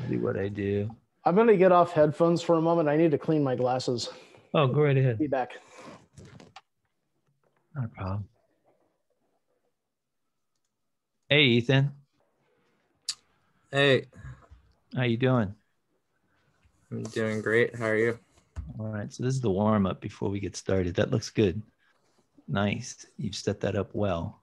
see what I do. I'm going to get off headphones for a moment. I need to clean my glasses. Oh, go right ahead. Be back. Not a problem. Hey, Ethan. Hey. How you doing? I'm doing great. How are you? All right. So this is the warm-up before we get started. That looks good. Nice. You've set that up well.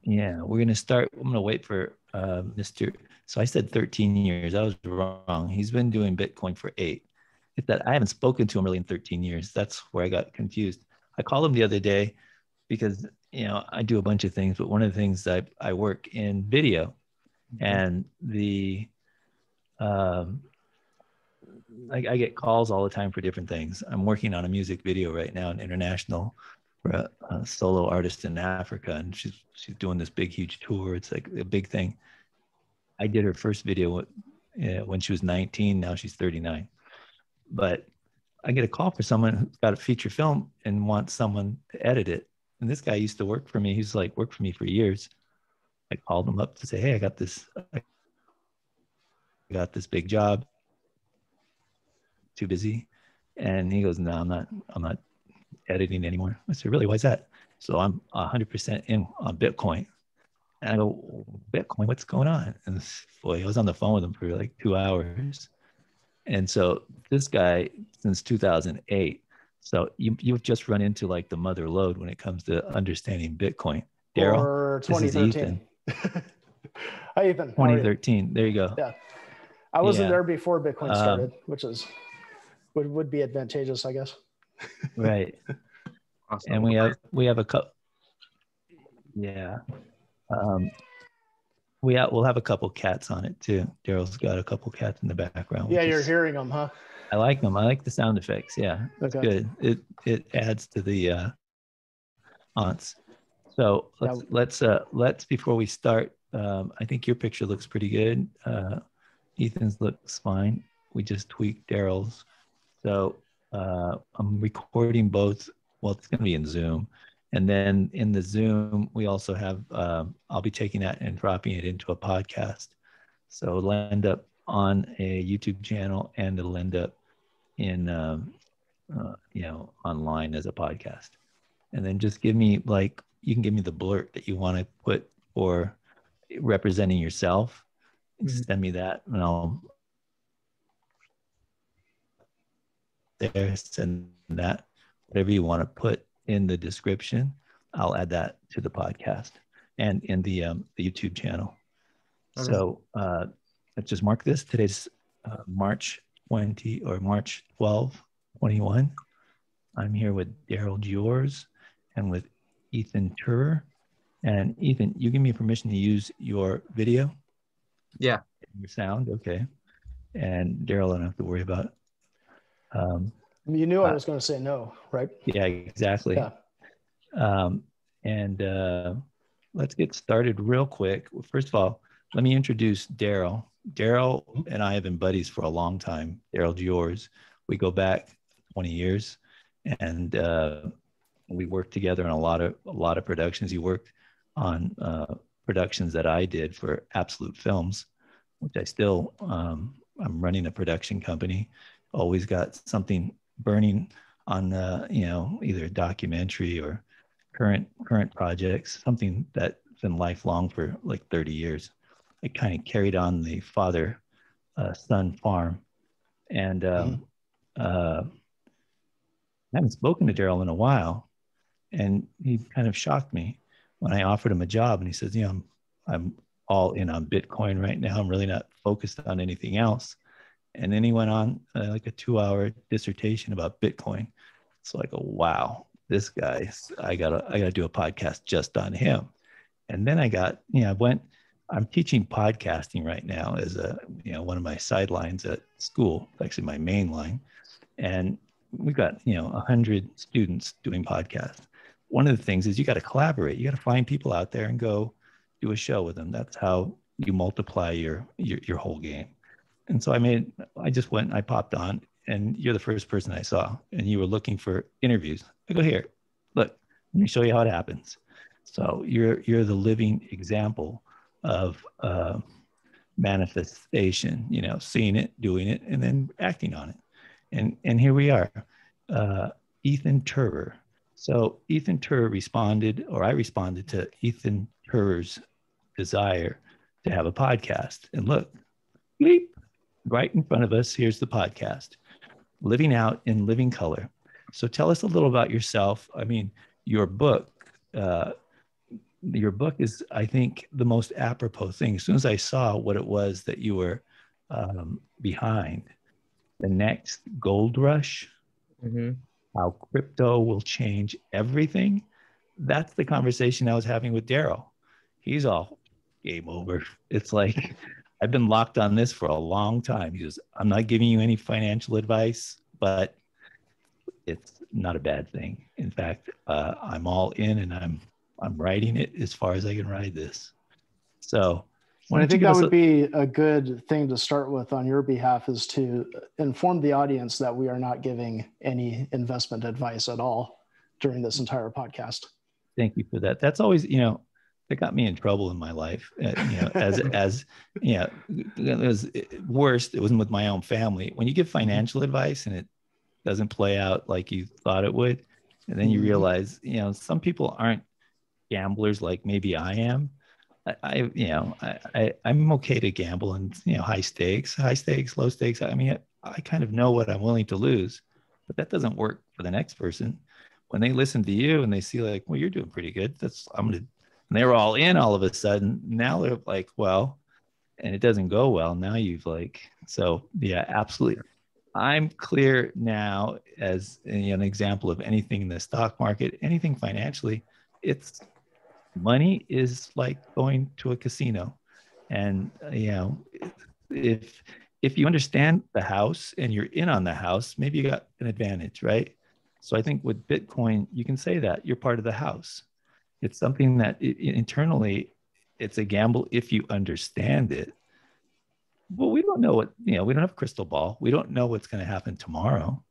Yeah, we're going to start. I'm going to wait for Mr. So I said 13 years. I was wrong. He's been doing Bitcoin for 8. It's that I haven't spoken to him really in 13 years. That's where I got confused. I called him the other day because, you know, I do a bunch of things, but one of the things I work in video, and I get calls all the time for different things. I'm working on a music video right now, an international, for a solo artist in Africa, and she's doing this big, huge tour. It's like a big thing. I did her first video when she was 19. Now she's 39. But I get a call for someone who's got a feature film and wants someone to edit it. And this guy used to work for me. He's like worked for me for years. I called him up to say, hey, I got this big job. Too busy. And he goes, no, I'm not editing anymore. I said, really, why is that? So I'm 100% in on Bitcoin. And I go, Bitcoin, what's going on? And boy, I was on the phone with him for like 2 hours. And so this guy, since 2008, so you've just run into like the mother lode when it comes to understanding Bitcoin. Darryl, 2013. Hi, Ethan. 2013. There you go. Yeah. I wasn't there before Bitcoin started, which would be advantageous, I guess. Right. Awesome. And we have a couple. Yeah. We'll have a couple cats on it too. Daryl's got a couple cats in the background. Yeah, you're hearing them, huh? I like them. I like the sound effects. Yeah, it's good. It adds to the aunts. So let's before we start. I think your picture looks pretty good. Ethan's looks fine. We just tweaked Daryl's. So I'm recording both. Well, it's going to be in Zoom. And then in the Zoom, we also have, I'll be taking that and dropping it into a podcast. So it'll end up on a YouTube channel and it'll end up in, online as a podcast. And then just give me you can give me the blurt that you want to put for representing yourself. Mm-hmm. Send me that and I'll send that, whatever you want to put in the description, I'll add that to the podcast and in the YouTube channel. Okay. So let's just mark this. Today's March 12, 21. I'm here with Darryl Giors and with Ethan Turer. And Ethan, you give me permission to use your video? Yeah. Your sound, okay. And Darryl, I don't have to worry about it. You knew I was going to say no, right? Yeah, exactly. Yeah. Let's get started real quick. First of all, let me introduce Darryl. Darryl and I have been buddies for a long time. Darryl Giors. We go back 20 years, and we worked together on a lot of productions. He worked on productions that I did for Absolute Films, which I still I'm running a production company. Always got something burning on either a documentary or current projects, something that's been lifelong for like 30 years. I kind of carried on the father son farm, and I haven't spoken to Darryl in a while, and he kind of shocked me when I offered him a job, and he says, I'm all in on Bitcoin right now. I'm really not focused on anything else. And then he went on like a 2-hour dissertation about Bitcoin. So I go, wow, this guy, I gotta do a podcast just on him. And then I'm teaching podcasting right now as one of my sidelines at school. It's actually my main line. And we've got, 100 students doing podcasts. One of the things is you got to collaborate. You got to find people out there and go do a show with them. That's how you multiply your whole game. And so I popped on, and you're the first person I saw, and you were looking for interviews. I go, here, look, let me show you how it happens. So you're the living example of manifestation, seeing it, doing it, and then acting on it. And here we are, Ethan Turer. So Ethan Turer responded, or I responded to Ethan Turer's desire to have a podcast. And look, bleep, right in front of us, here's the podcast, Living Out in Living Color. So tell us a little about yourself. I mean, your book is, I think, the most apropos thing. As soon as I saw what it was that you were behind, the next gold rush, how crypto will change everything. That's the conversation I was having with Darryl. He's all game over. It's like, I've been locked on this for a long time. He goes, I'm not giving you any financial advice, but it's not a bad thing. In fact, I'm all in, and I'm riding it as far as I can ride this. So I think that would be a good thing to start with on your behalf, is to inform the audience that we are not giving any investment advice at all during this entire podcast. Thank you for that. That's always, that got me in trouble in my life. As it was worst. It wasn't with my own family. When you give financial advice and it doesn't play out like you thought it would, and then you realize, some people aren't gamblers like maybe I am. I'm okay to gamble, and high stakes, low stakes. I mean, I kind of know what I'm willing to lose, but that doesn't work for the next person. When they listen to you and they see like, well, you're doing pretty good. And they were all in all of a sudden. Now they're like, well, and it doesn't go well. Now so yeah, absolutely. I'm clear now as an example of anything in the stock market, anything financially. It's money is like going to a casino, and if you understand the house and you're in on the house, maybe you got an advantage, right? So I think with Bitcoin, you can say that you're part of the house. It's something that internally, it's a gamble if you understand it. Well, we don't know we don't have a crystal ball. We don't know what's going to happen tomorrow.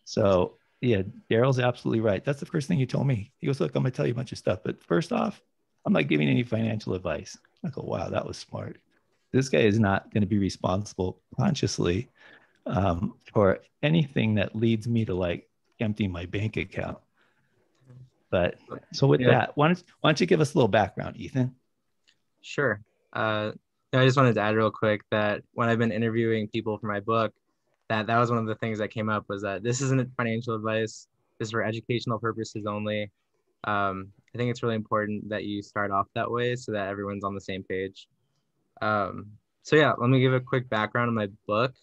So yeah, Darryl's absolutely right. That's the first thing he told me. He goes, look, I'm going to tell you a bunch of stuff, but first off, I'm not giving any financial advice. I go, wow, that was smart. This guy is not going to be responsible consciously for anything that leads me to like empty my bank account. But so with that, why don't you give us a little background, Ethan? Sure. I just wanted to add real quick that when I've been interviewing people for my book, that was one of the things that came up, was that this isn't financial advice. This is for educational purposes only. I think it's really important that you start off that way so that everyone's on the same page. So yeah, let me give a quick background on my book.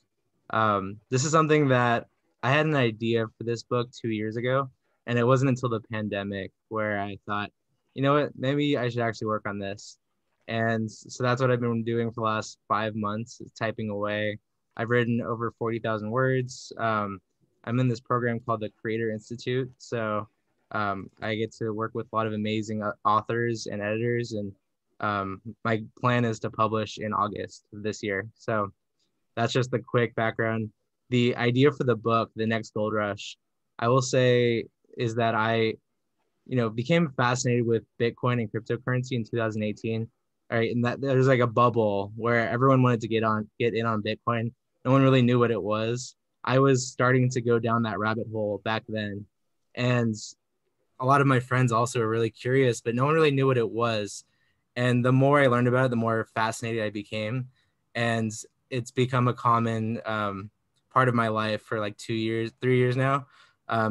This is something that I had an idea for this book 2 years ago, and it wasn't until the pandemic where I thought, you know what, maybe I should actually work on this. And so that's what I've been doing for the last 5 months, typing away. I've written over 40,000 words. I'm in this program called the Creator Institute. So I get to work with a lot of amazing authors and editors. And my plan is to publish in August of this year. So that's just the quick background. The idea for the book, The Next Gold Rush, I will say is that I, became fascinated with Bitcoin and cryptocurrency in 2018. All right, and that there's like a bubble where everyone wanted to get in on Bitcoin. No one really knew what it was. I was starting to go down that rabbit hole back then, and a lot of my friends also were really curious, but no one really knew what it was. And the more I learned about it, the more fascinated I became, and it's become a common part of my life for like 3 years now.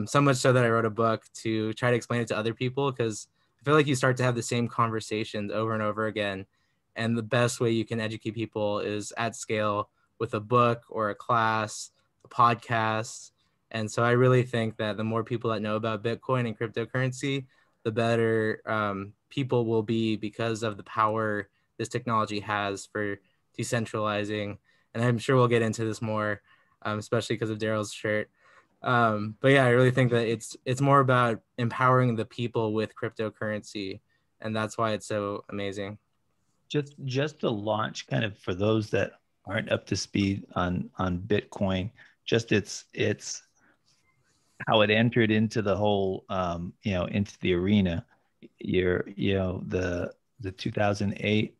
So much so that I wrote a book to try to explain it to other people, because I feel like you start to have the same conversations over and over again. And the best way you can educate people is at scale with a book or a class, a podcast. And so I really think that the more people that know about Bitcoin and cryptocurrency, the better people will be, because of the power this technology has for decentralizing. And I'm sure we'll get into this more, especially because of Darryl's shirt. But yeah, I really think that it's more about empowering the people with cryptocurrency, and that's why it's so amazing. Just to launch, kind of for those that aren't up to speed on Bitcoin, just it's how it entered into the whole into the arena. the 2008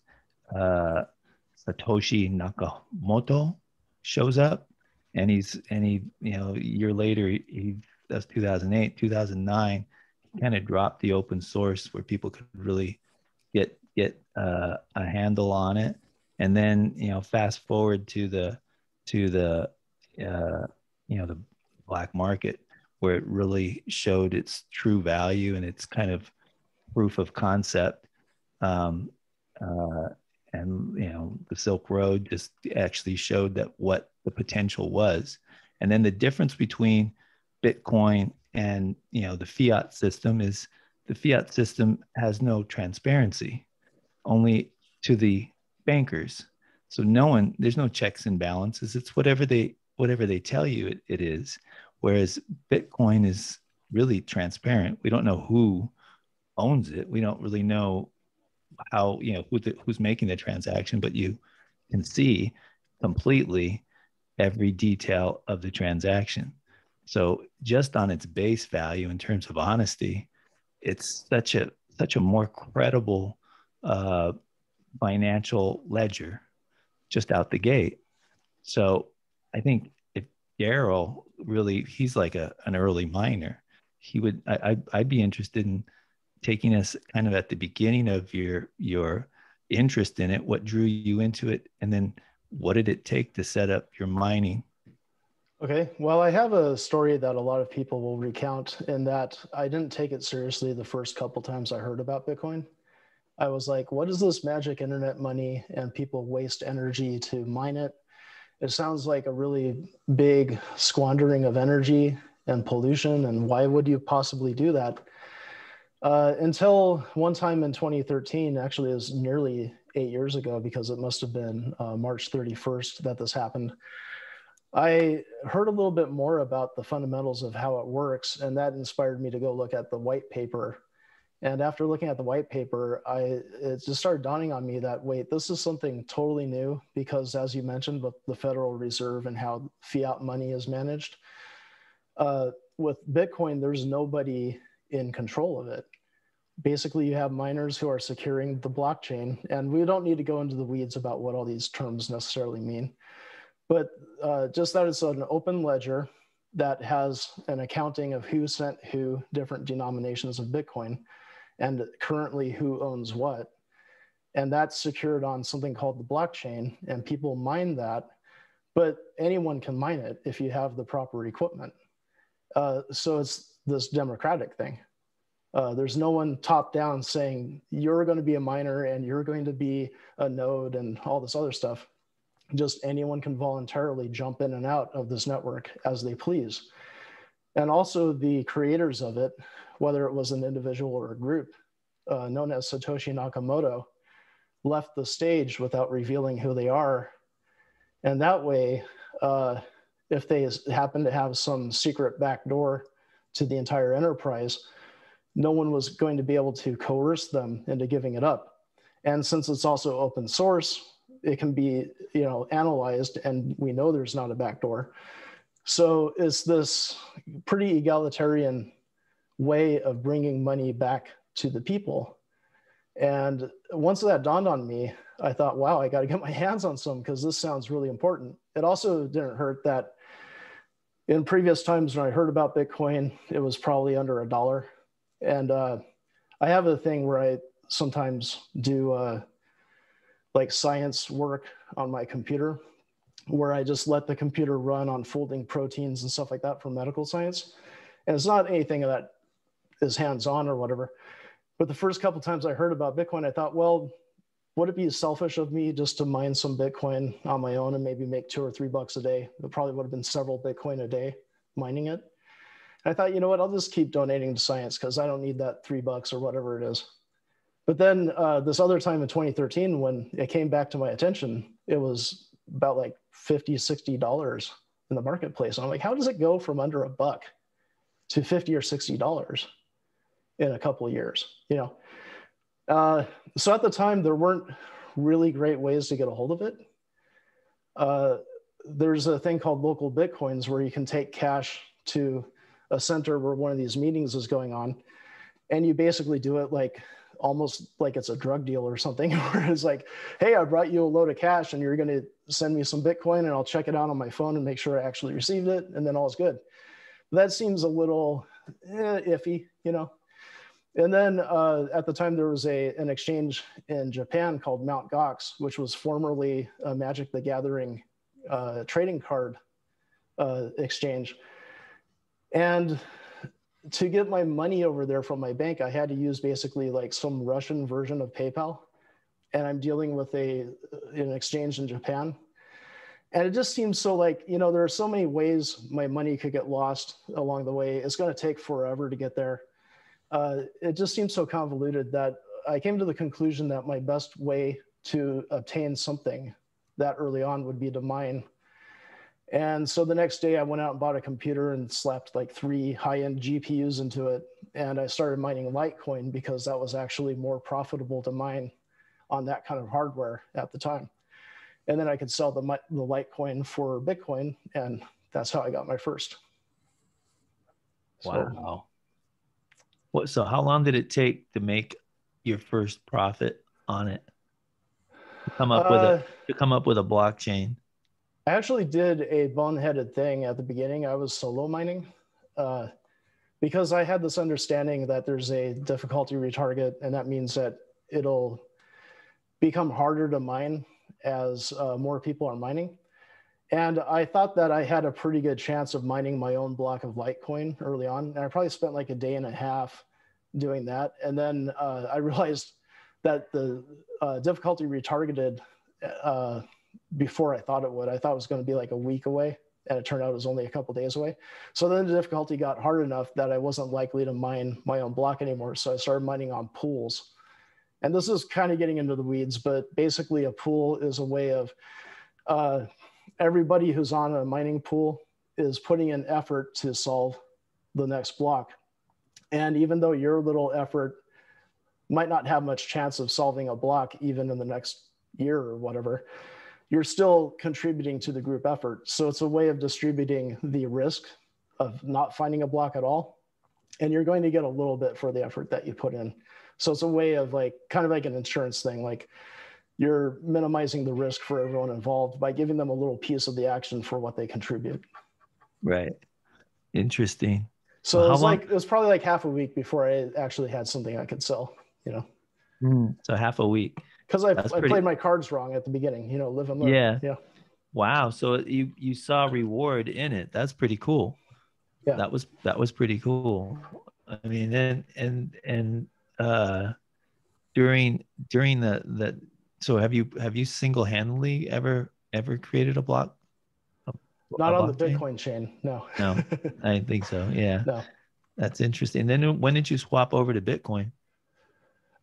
Satoshi Nakamoto shows up, and he a year later, that's 2008, 2009, he kind of dropped the open source where people could really get a handle on it. And then fast forward to the the black market, where it really showed its true value and its kind of proof of concept. Um, and the Silk Road just actually showed that what the potential was. And then the difference between Bitcoin and the fiat system is the fiat system has no transparency, only to the bankers. So there's no checks and balances. It's whatever they tell you it is. Whereas Bitcoin is really transparent. We don't know who owns it. We don't really know how, who's making the transaction, but you can see completely every detail of the transaction. So just on its base value in terms of honesty, it's such a more credible financial ledger just out the gate. So I think if Darryl really, he's like an early miner, I'd be interested in taking us kind of at the beginning of your interest in it. What drew you into it, and then what did it take to set up your mining? Okay, well, I have a story that a lot of people will recount, in that I didn't take it seriously the first couple times I heard about Bitcoin. I was like, what is this magic internet money, and people waste energy to mine it? It sounds like a really big squandering of energy and pollution, and why would you possibly do that? Until one time in 2013, actually it was nearly 8 years ago, because it must have been March 31st that this happened. I heard a little bit more about the fundamentals of how it works, and that inspired me to go look at the white paper. And after looking at the white paper, it just started dawning on me that, wait, this is something totally new, because as you mentioned, with the Federal Reserve and how fiat money is managed, with Bitcoin, there's nobody in control of it. Basically, you have miners who are securing the blockchain, and we don't need to go into the weeds about what all these terms necessarily mean, but just that it's an open ledger that has an accounting of who sent who different denominations of Bitcoin, and currently who owns what. And that's secured on something called the blockchain, and people mine that, but anyone can mine it if you have the proper equipment. So it's this democratic thing. There's no one top down saying, you're going to be a miner and you're going to be a node and all this other stuff. Just anyone can voluntarily jump in and out of this network as they please. And also the creators of it, whether it was an individual or a group, known as Satoshi Nakamoto, left the stage without revealing who they are. And that way, if they happen to have some secret backdoor to the entire enterprise, no one was going to be able to coerce them into giving it up. And since it's also open source, it can be analyzed, and we know there's not a backdoor. So it's this pretty egalitarian way of bringing money back to the people. And once that dawned on me, I thought, wow, I got to get my hands on some, because this sounds really important. It also didn't hurt that in previous times when I heard about Bitcoin, it was probably under $1. And I have a thing where I sometimes do like science work on my computer, where I just let the computer run on folding proteins and stuff like that for medical science. And it's not anything that is hands-on or whatever. But the first couple times I heard about Bitcoin, I thought, well, would it be selfish of me just to mine some Bitcoin on my own and maybe make $2 or $3 a day? It probably would have been several Bitcoin a day mining it. And I thought, you know what, I'll just keep donating to science, because I don't need that $3 or whatever it is. But then this other time in 2013, when it came back to my attention, it was about like $50, $60 in the marketplace. And I'm like, how does it go from under $1 to $50 or $60 in a couple of years? So at the time, there weren't really great ways to get a hold of it. There's a thing called local Bitcoins, where you can take cash to a center where one of these meetings is going on, And you basically do it like almost like it's a drug deal or something, where it's like, hey, I brought you a load of cash and you're going to send me some Bitcoin and I'll check it out on my phone and make sure I actually received it. And then all's good. That seems a little iffy, you know? And then at the time there was an exchange in Japan called Mt. Gox, which was formerly a Magic the Gathering trading card exchange. And to get my money over there from my bank, I had to use basically like some Russian version of PayPal. And I'm dealing with an exchange in Japan. And it just seems so like, you know, there are so many ways my money could get lost along the way. It's going to take forever to get there. It just seems so convoluted that I came to the conclusion that my best way to obtain something that early on would be to mine. And so the next day I went out and bought a computer and slapped like 3 high-end GPUs into it. And I started mining Litecoin because that was actually more profitable to mine on that kind of hardware at the time. And then I could sell the Litecoin for Bitcoin. And that's how I got my first. Wow. So how long did it take to make your first profit on it? To come up with a blockchain? I actually did a boneheaded thing at the beginning. I was solo mining because I had this understanding that there's a difficulty retarget, and that means that it'll become harder to mine as more people are mining. And I thought that I had a pretty good chance of mining my own block of Litecoin early on. And I probably spent like a day and a half doing that. And then I realized that the difficulty retargeted before I thought it would. I thought it was going to be like a week away, and it turned out it was only a couple days away. So then the difficulty got hard enough that I wasn't likely to mine my own block anymore. So I started mining on pools. And this is kind of getting into the weeds, but basically a pool is a way of everybody who's on a mining pool is putting in effort to solve the next block. And even though your little effort might not have much chance of solving a block even in the next year or whatever, you're still contributing to the group effort. So it's a way of distributing the risk of not finding a block at all. And you're going to get a little bit for the effort that you put in. So it's a way of like, kind of like an insurance thing. Like you're minimizing the risk for everyone involved by giving them a little piece of the action for what they contribute. Right. Interesting. So it was probably like half a week before I actually had something I could sell, you know? So half a week. Because I played my cards wrong at the beginning, you know, live and learn. Yeah. Wow. So you saw reward in it. That's pretty cool. Yeah. That was pretty cool. I mean, and during the so have you single-handedly ever created a block? Not on the Bitcoin chain. No. No, I didn't think so. Yeah. No. That's interesting. Then when did you swap over to Bitcoin?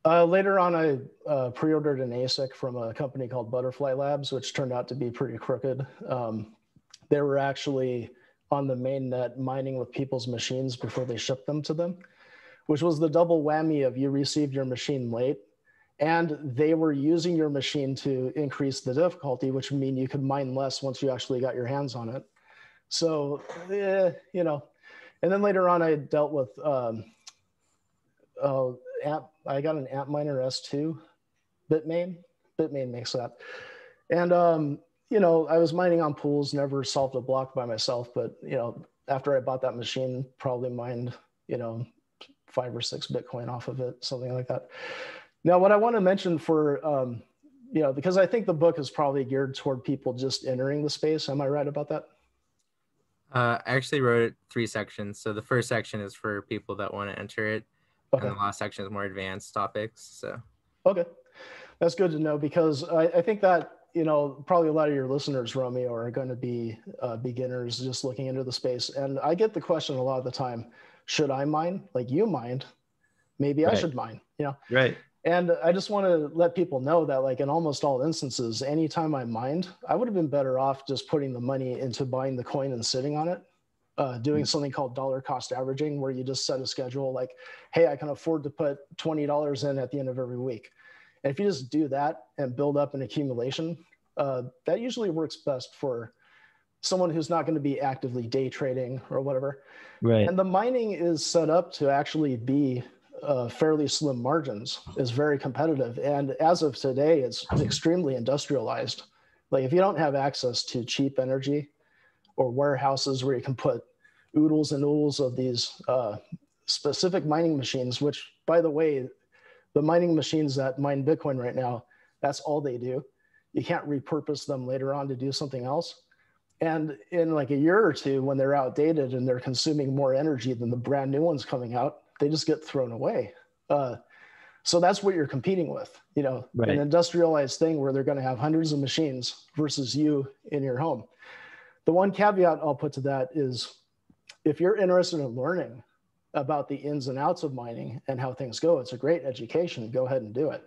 Later on, I pre-ordered an ASIC from a company called Butterfly Labs, which turned out to be pretty crooked. They were actually on the mainnet mining with people's machines before they shipped them to them, which was the double whammy of you received your machine late, and they were using your machine to increase the difficulty, which would mean you could mine less once you actually got your hands on it. So, you know, and then later on, I dealt with I got an Antminer S2, Bitmain makes that. And, you know, I was mining on pools, never solved a block by myself, but, you know, after I bought that machine, probably mined, you know, 5 or 6 Bitcoin off of it, something like that. Now, what I want to mention for, you know, because I think the book is probably geared toward people just entering the space. Am I right about that? I actually wrote 3 sections. So the first section is for people that want to enter it. Okay. And the last section is more advanced topics. So, okay, that's good to know, because I think that, you know, probably a lot of your listeners, Romeo, are going to be beginners just looking into the space. And I get the question a lot of the time, should I mine? Like you mined, maybe I should mine, you know? Right. And I just want to let people know that, like, in almost all instances, anytime I mined, I would have been better off just putting the money into buying the coin and sitting on it. Doing something called dollar cost averaging, where you just set a schedule like, hey, I can afford to put $20 in at the end of every week. And if you just do that and build up an accumulation, that usually works best for someone who's not going to be actively day trading or whatever. Right. And the mining is set up to actually be fairly slim margins is very competitive. And as of today, it's extremely industrialized. Like if you don't have access to cheap energy or warehouses where you can put oodles and oodles of these specific mining machines, which by the way, the mining machines that mine Bitcoin right now, that's all they do. You can't repurpose them later on to do something else. And in like a year or two, when they're outdated and they're consuming more energy than the brand new ones coming out, they just get thrown away. So that's what you're competing with, you know, Right. an industrialized thing where they're going to have hundreds of machines versus you in your home. The one caveat I'll put to that is if you're interested in learning about the ins and outs of mining and how things go, it's a great education. Go ahead and do it,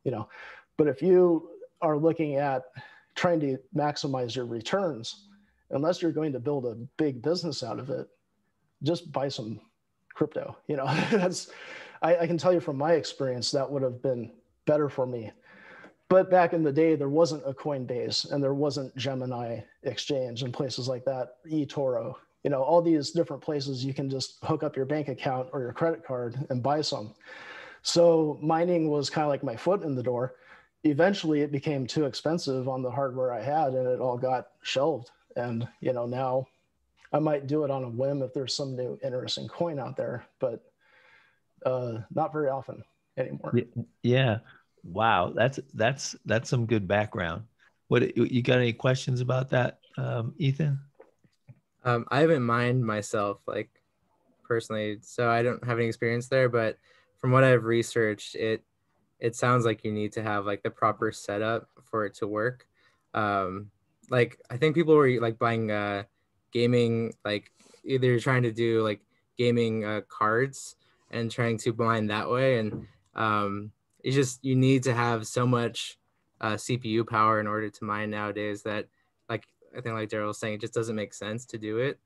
you know. But if you are looking at trying to maximize your returns, unless you're going to build a big business out of it, just buy some crypto. You know, I can tell you from my experience that would have been better for me. But back in the day, there wasn't a Coinbase and there wasn't Gemini Exchange and places like that, eToro, you know, all these different places you can just hook up your bank account or your credit card and buy some. So mining was kind of like my foot in the door. Eventually it became too expensive on the hardware I had and it all got shelved. And, you know, now I might do it on a whim if there's some new interesting coin out there, but not very often anymore. Yeah. Wow. That's some good background. What, you got any questions about that, Ethan? I haven't mined myself, like personally, so I don't have any experience there, but from what I've researched, it sounds like you need to have like the proper setup for it to work. Like I think people were like buying gaming, like either trying to do like gaming cards and trying to mine that way, and it's just you need to have so much CPU power in order to mine nowadays that, like I think like Darryl was saying, it just doesn't make sense to do it.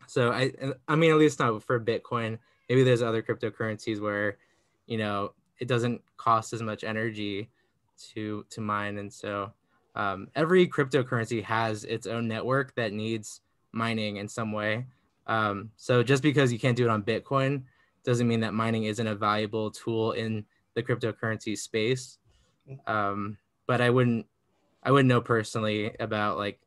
So I mean, at least not for Bitcoin. Maybe there's other cryptocurrencies where, you know, it doesn't cost as much energy to mine, and so every cryptocurrency has its own network that needs mining in some way. So just because you can't do it on Bitcoin doesn't mean that mining isn't a valuable tool in the cryptocurrency space. But I wouldn't know personally about, like,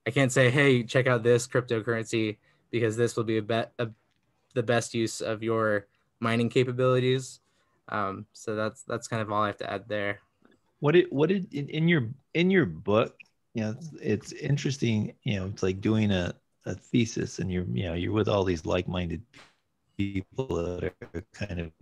I can't say, hey, check out this cryptocurrency because this will be the best use of your mining capabilities. So that's kind of all I have to add there. What did in your book, you know, it's interesting, you know, it's like doing a thesis and you're with all these like-minded people that are kind of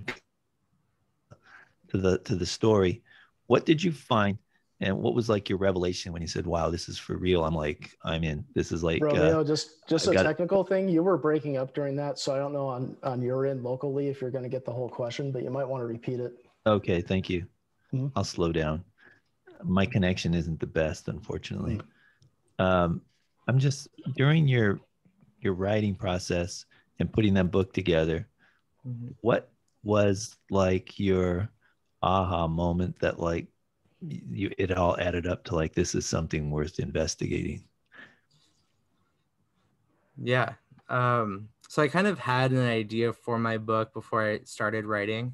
to the story. What did you find, and what was like your revelation when you said, wow, this is for real? I'm in. This is like Romeo, just a technical thing. You were breaking up during that, so I don't know on your end locally if you're going to get the whole question, but you might want to repeat it. Okay, thank you. Mm-hmm. I'll slow down. My connection isn't the best, unfortunately. Mm-hmm. I'm just, during your writing process and putting that book together, Mm-hmm. what was like your aha moment that like it all added up to like, this is something worth investigating? Yeah. So I kind of had an idea for my book before I started writing.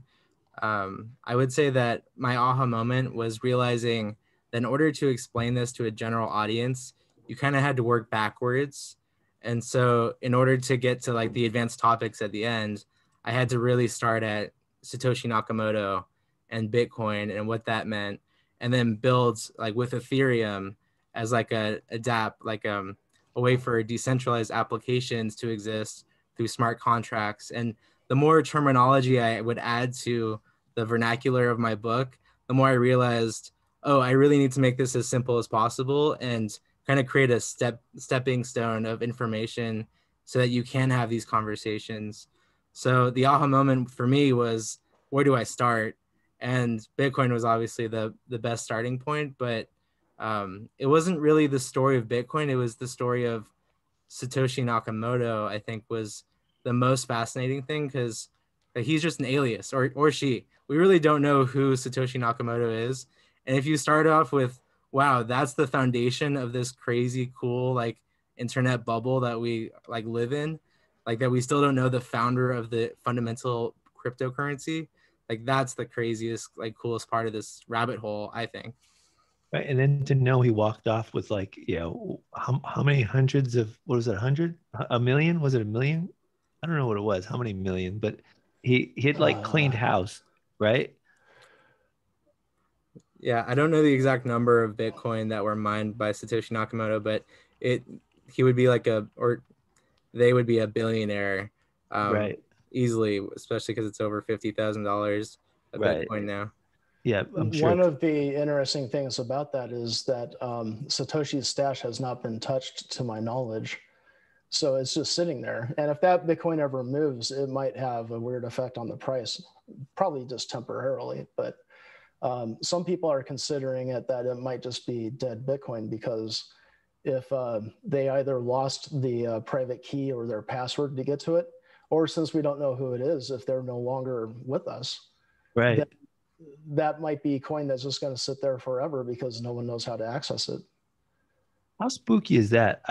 I would say that my aha moment was realizing that in order to explain this to a general audience, you kind of had to work backwards. And so in order to get to like the advanced topics at the end, I had to really start at Satoshi Nakamoto and Bitcoin and what that meant, and then build like with Ethereum as like a way for decentralized applications to exist through smart contracts. And the more terminology I would add to the vernacular of my book, the more I realized, oh, I really need to make this as simple as possible and kind of create a stepping stone of information so that you can have these conversations. So the aha moment for me was, where do I start? And Bitcoin was obviously the best starting point, but it wasn't really the story of Bitcoin. It was the story of Satoshi Nakamoto, I think, was the most fascinating thing, because he's just an alias, or she. We really don't know who Satoshi Nakamoto is. And if you start off with, wow, that's the foundation of this crazy cool like internet bubble that we like live in, like that we still don't know the founder of the fundamental cryptocurrency. Like that's the craziest, like coolest part of this rabbit hole, I think. Right. And then to know he walked off with like, how many hundreds of, what was it, 100? A million? Was it a million? I don't know what it was, how many million, but he had like cleaned house, right? Yeah, I don't know the exact number of Bitcoin that were mined by Satoshi Nakamoto, but he would be like or they would be a billionaire, Right. easily, especially because it's over $50,000 a Right. Bitcoin now. Yeah, I'm sure. One of the interesting things about that is that Satoshi's stash has not been touched to my knowledge. So it's just sitting there. And if that Bitcoin ever moves, it might have a weird effect on the price, probably just temporarily. But some people are considering it that it might just be dead Bitcoin, because if they either lost the private key or their password to get to it, or since we don't know who it is, if they're no longer with us, Right. that might be coin that's just going to sit there forever because no one knows how to access it. How spooky is that?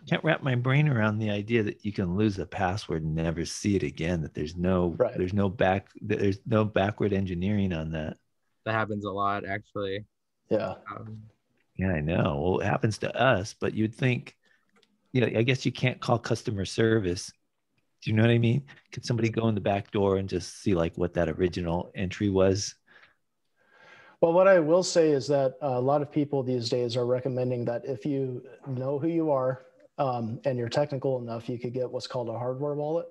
Can't wrap my brain around the idea that you can lose a password and never see it again, that there's no backward engineering on that. That happens a lot, actually. Yeah. Yeah, I know. Well, it happens to us, but you'd think, I guess you can't call customer service. Do you know what I mean? Could somebody go in the back door and just see like what that original entry was? Well, what I will say is that a lot of people these days are recommending that if you know who you are and you're technical enough, you could get what's called a hardware wallet.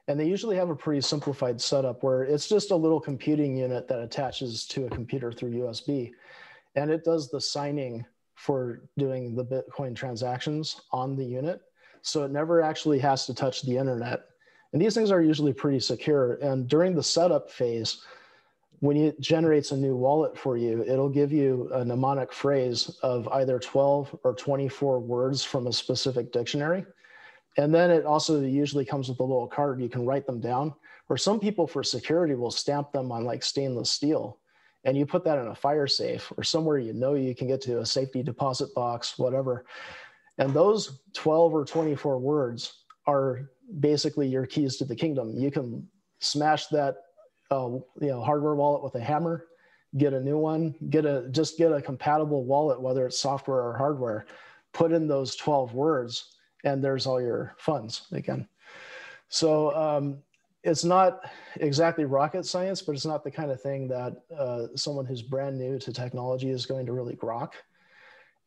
And they usually have a pretty simplified setup where it's just a little computing unit that attaches to a computer through USB. And it does the signing for doing the Bitcoin transactions on the unit. So it never actually has to touch the internet. And these things are usually pretty secure. And during the setup phase, when it generates a new wallet for you, it'll give you a mnemonic phrase of either 12 or 24 words from a specific dictionary. And then it also usually comes with a little card. You can write them down, or some people for security will stamp them on like stainless steel. And you put that in a fire safe or somewhere you can get to, a safety deposit box, whatever. And those 12 or 24 words are basically your keys to the kingdom. You can smash that hardware wallet with a hammer, get a new one, just get a compatible wallet, whether it's software or hardware, put in those 12 words, and there's all your funds again. So it's not exactly rocket science, but it's not the kind of thing that someone who's brand new to technology is going to really grok.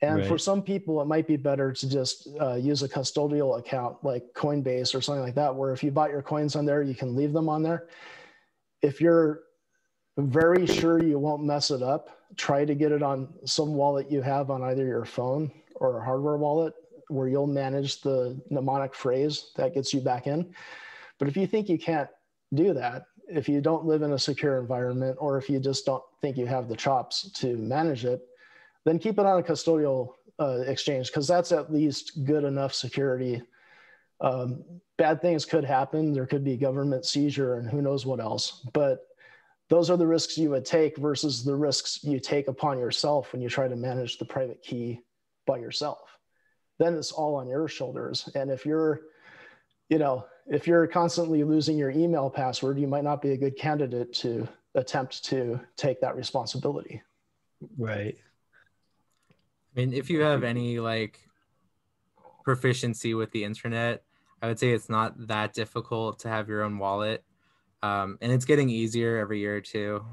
And for some people, it might be better to just use a custodial account like Coinbase or something like that, where if you bought your coins on there, you can leave them on there. If you're very sure you won't mess it up, try to get it on some wallet you have on either your phone or a hardware wallet where you'll manage the mnemonic phrase that gets you back in. But if you think you can't do that, if you don't live in a secure environment, or if you just don't think you have the chops to manage it, then keep it on a custodial exchange, because that's at least good enough security. Bad things could happen. There could be government seizure and who knows what else. But those are the risks you would take versus the risks you take upon yourself when you try to manage the private key by yourself. Then it's all on your shoulders. And if you're constantly losing your email password, you might not be a good candidate to attempt to take that responsibility. Right. I mean, if you have any like proficiency with the internet, I would say it's not that difficult to have your own wallet. And it's getting easier every year or two.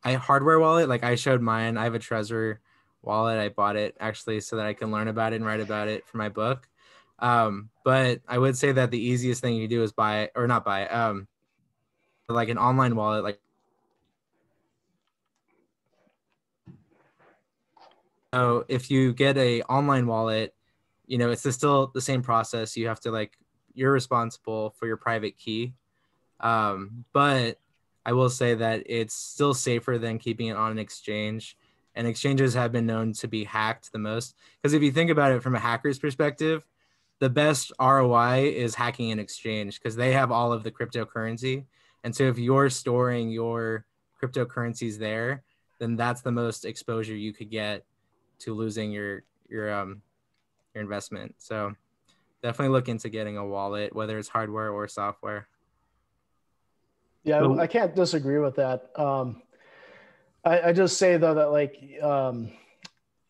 Hardware wallet, like I showed mine. I have a Trezor wallet. I bought it actually so that I can learn about it and write about it for my book. But I would say that the easiest thing you do is like an online wallet. Like, so if you get a online wallet, it's still the same process. You have to you're responsible for your private key. But I will say that it's still safer than keeping it on an exchange. And exchanges have been known to be hacked the most. Because if you think about it from a hacker's perspective, the best ROI is hacking an exchange because they have all of the cryptocurrency. And so if you're storing your cryptocurrencies there, then that's the most exposure you could get to losing your investment. So definitely look into getting a wallet, whether it's hardware or software. Yeah, So- I can't disagree with that. I just say though that like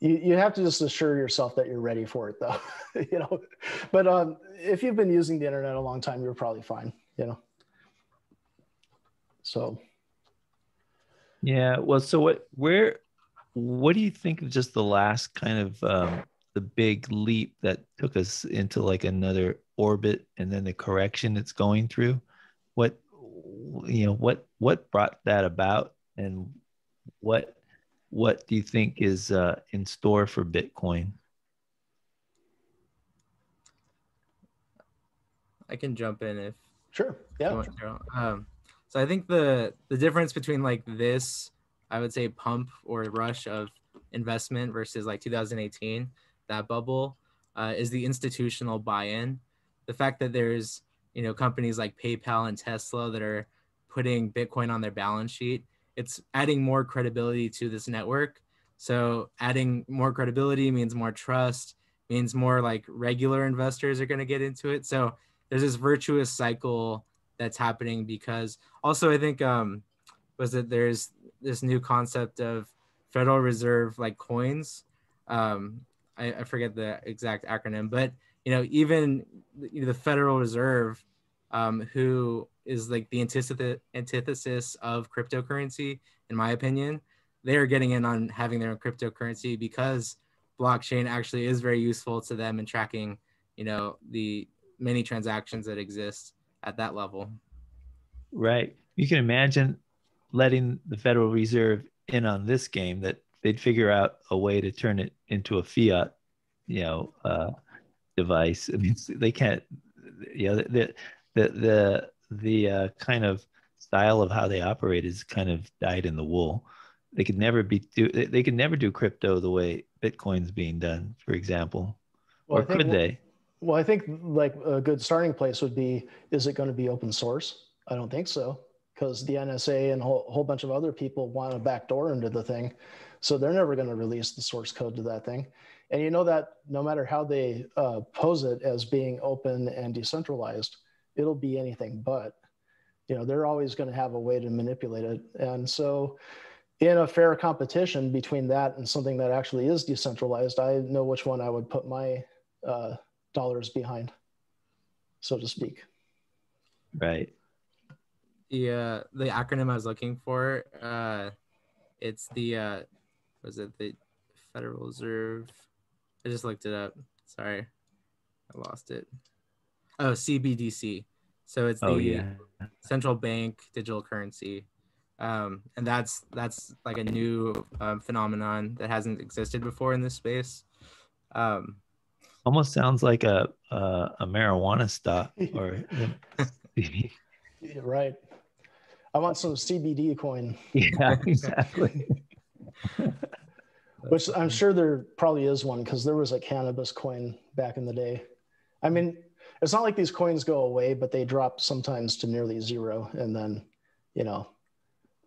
you have to just assure yourself that you're ready for it though, you know. But if you've been using the internet a long time, you're probably fine, you know. So yeah, well, so what do you think of just the last kind of the big leap that took us into like another orbit and then the correction it's going through? What what brought that about, and what what do you think is in store for Bitcoin? I can jump in if sure, you yeah, want, sure. Daryl. So I think the difference between like this, I would say, pump or rush of investment versus like 2018, that bubble, is the institutional buy-in. The fact that there's, you know, companies like PayPal and Tesla that are putting Bitcoin on their balance sheet, it's adding more credibility to this network. So adding more credibility means more trust, means more like regular investors are going to get into it. So there's this virtuous cycle that's happening, because also I think was that there's this new concept of Federal Reserve like coins. I forget the exact acronym, but you know, even the Federal Reserve, who is like the antithesis of cryptocurrency, in my opinion, they are getting in on having their own cryptocurrency because blockchain actually is very useful to them in tracking, you know, the many transactions that exist at that level. Right. You can imagine letting the Federal Reserve in on this game, that they'd figure out a way to turn it into a fiat, you know, device. I mean, they can't, you know, the kind of style of how they operate is kind of dyed in the wool. They could never do crypto the way Bitcoin's being done, for example. Well, Or I think could they? well, I think like a good starting place would be, is it going to be open source? I don't think so, because the NSA and a whole bunch of other people want a backdoor into the thing. So they're never going to release the source code to that thing. And you know that no matter how they pose it as being open and decentralized, it'll be anything but. You know, they're always going to have a way to manipulate it. And so in a fair competition between that and something that actually is decentralized, I know which one I would put my dollars behind, so to speak. Right. The acronym I was looking for, it's the was it the Federal Reserve? I just looked it up. Sorry, I lost it. Oh, CBDC. So it's Oh the yeah. central bank digital currency, and that's like a new phenomenon that hasn't existed before in this space. Um, Almost sounds like a marijuana stock or Right. I want some CBD coin. yeah, exactly. Which I'm sure there probably is one, because there was a cannabis coin back in the day. I mean, it's not like these coins go away, but they drop sometimes to nearly zero. And then, you know,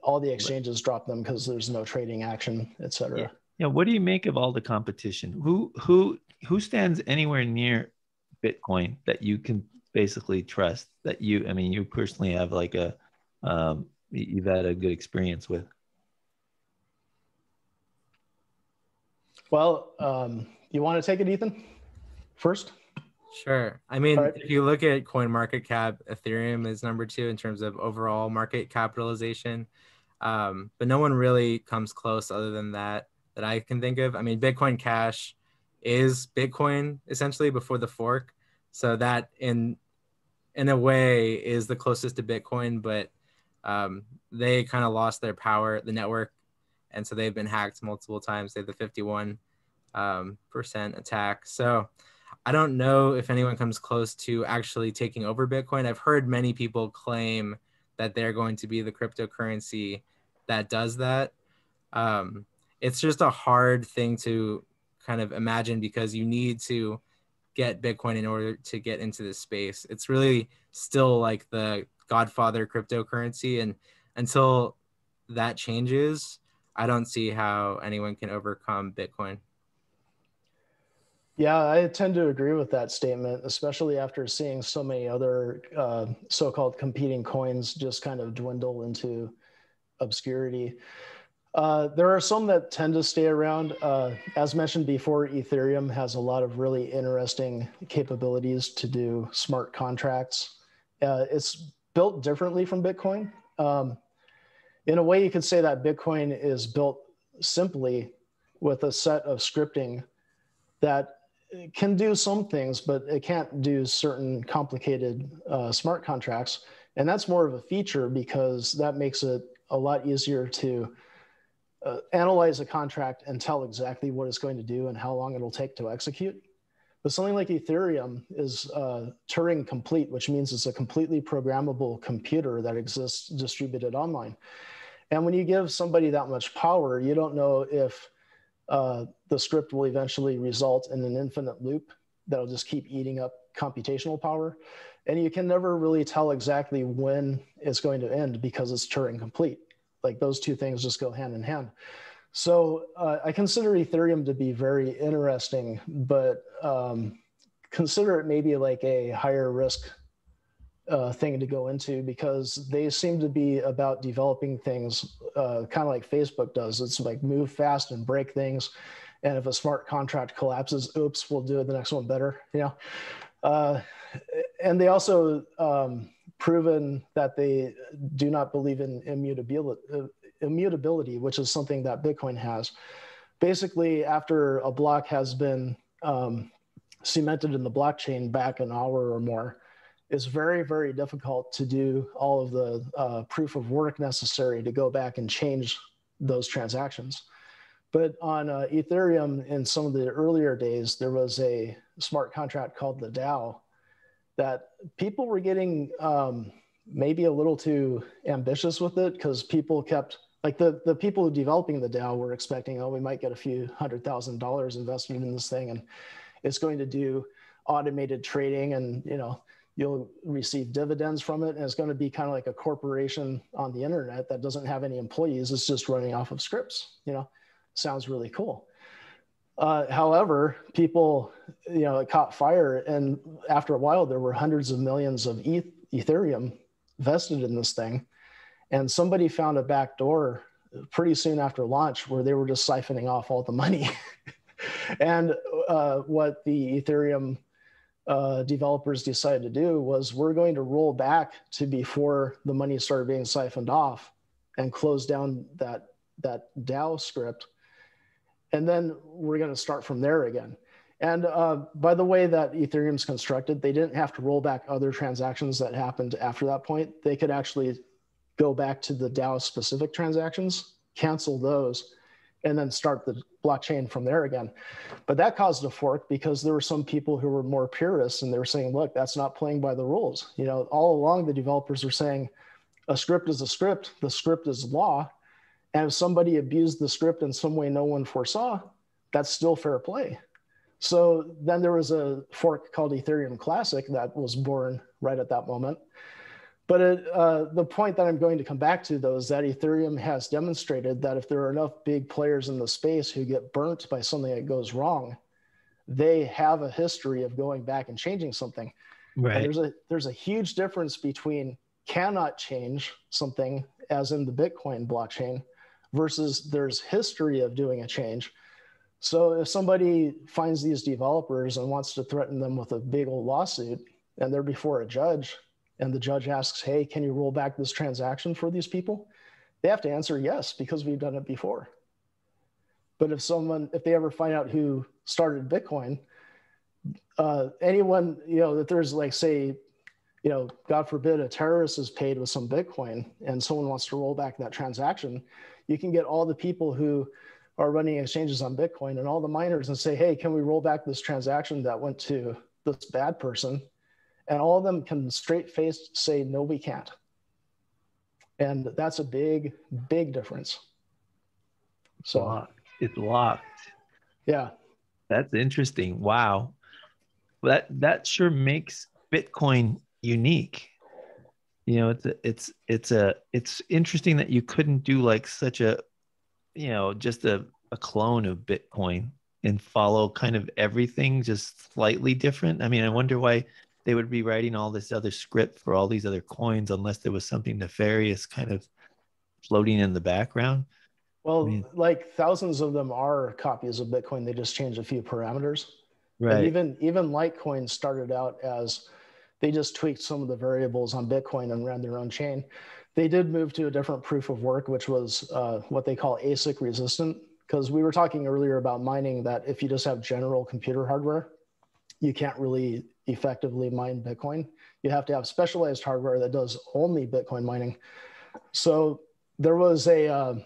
all the exchanges drop them because there's no trading action, et cetera. Yeah. Yeah. What do you make of all the competition? Who stands anywhere near Bitcoin that you can basically trust, that I mean, you personally have like you've had a good experience with? Well, you want to take it, Ethan, first? Sure. I mean, Right. if you look at coin market cap, Ethereum is number 2 in terms of overall market capitalization. But no one really comes close other than that I can think of. I mean, Bitcoin Cash is Bitcoin essentially before the fork. So that in a way is the closest to Bitcoin, but they kind of lost their power, the network. And so they've been hacked multiple times. They have the 51% attack. So I don't know if anyone comes close to actually taking over Bitcoin. I've heard many people claim that they're going to be the cryptocurrency that does that. It's just a hard thing to kind of imagine, because you need to get Bitcoin in order to get into this space. It's really still like the godfather cryptocurrency. And until that changes, I don't see how anyone can overcome Bitcoin. Yeah, I tend to agree with that statement, especially after seeing so many other so-called competing coins just kind of dwindle into obscurity. There are some that tend to stay around. As mentioned before, Ethereum has a lot of really interesting capabilities to do smart contracts. It's built differently from Bitcoin. In a way, you could say that Bitcoin is built simply with a set of scripting that can do some things, but it can't do certain complicated smart contracts. And that's more of a feature because that makes it a lot easier to analyze a contract and tell exactly what it's going to do and how long it'll take to execute. But something like Ethereum is Turing complete, which means it's a completely programmable computer that exists distributed online. And when you give somebody that much power, you don't know if the script will eventually result in an infinite loop that'll just keep eating up computational power. And you can never really tell exactly when it's going to end because it's Turing complete. Like those two things just go hand in hand. So I consider Ethereum to be very interesting, but consider it maybe like a higher risk thing to go into because they seem to be about developing things kind of like Facebook does. It's like move fast and break things. And if a smart contract collapses, oops, we'll do the next one better, you know? And they also proven that they do not believe in immutability, which is something that Bitcoin has. Basically, after a block has been cemented in the blockchain back an hour or more, it's very, very difficult to do all of the proof of work necessary to go back and change those transactions. But on Ethereum, in some of the earlier days, there was a smart contract called the DAO that people were getting maybe a little too ambitious with it because people kept, like the people developing the DAO were expecting, oh, we might get a few $100,000 invested in this thing and it's going to do automated trading and, you know, you'll receive dividends from it. And it's going to be kind of like a corporation on the internet that doesn't have any employees. It's just running off of scripts, you know, sounds really cool. However, people, you know, it caught fire. And after a while, there were hundreds of millions of Ethereum vested in this thing. And somebody found a back door pretty soon after launch where they were just siphoning off all the money. And what the Ethereum developers decided to do was we're going to roll back to before the money started being siphoned off and close down that DAO script. And then we're going to start from there again. And by the way that Ethereum's constructed, they didn't have to roll back other transactions that happened after that point. They could actually go back to the DAO specific transactions, cancel those, and then start the blockchain from there again. But that caused a fork because there were some people who were more purists and they were saying, look, that's not playing by the rules. You know, all along the developers are saying a script is a script, the script is law. And if somebody abused the script in some way no one foresaw, that's still fair play. So then there was a fork called Ethereum Classic that was born right at that moment. But the point that I'm going to come back to, though, is that Ethereum has demonstrated that if there are enough big players in the space who get burnt by something that goes wrong, they have a history of going back and changing something. Right. And there's a huge difference between cannot change something, as in the Bitcoin blockchain, versus there's history of doing a change. So if somebody finds these developers and wants to threaten them with a big old lawsuit, and they're before a judge, and the judge asks, hey, can you roll back this transaction for these people? They have to answer yes, because we've done it before. But if they ever find out who started Bitcoin, anyone, you know, that there's like, say, you know, God forbid a terrorist is paid with some Bitcoin and someone wants to roll back that transaction, you can get all the people who are running exchanges on Bitcoin and all the miners and say, hey, can we roll back this transaction that went to this bad person? And all of them can straight-faced say, no, we can't. And that's a big, big difference. So it's locked. Yeah. That's interesting. Wow. That sure makes Bitcoin unique. You know, it's interesting that you couldn't do like such a, you know, just a clone of Bitcoin and follow kind of everything just slightly different? I mean, I wonder why they would be writing all this other script for all these other coins unless there was something nefarious kind of floating in the background. I Well, mean, like thousands of them are copies of Bitcoin. They just change a few parameters. And right. even Litecoin started out as they just tweaked some of the variables on Bitcoin and ran their own chain. They did move to a different proof of work, which was what they call ASIC resistant. Because we were talking earlier about mining, that if you just have general computer hardware, you can't really effectively mine Bitcoin. You have to have specialized hardware that does only Bitcoin mining. So there was a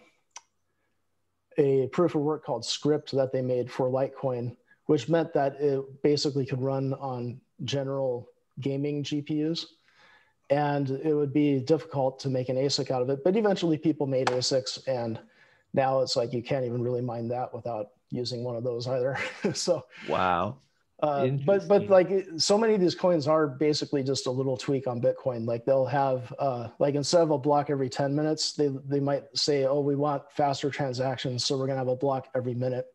proof of work called Script that they made for Litecoin, which meant that it basically could run on general gaming GPUs. And it would be difficult to make an ASIC out of it. But eventually people made ASICs, and now it's like you can't even really mine that without using one of those either. So Wow. but like so many of these coins are basically just a little tweak on Bitcoin. Like they'll have like instead of a block every 10 minutes, they might say, oh, we want faster transactions, so we're gonna have a block every minute.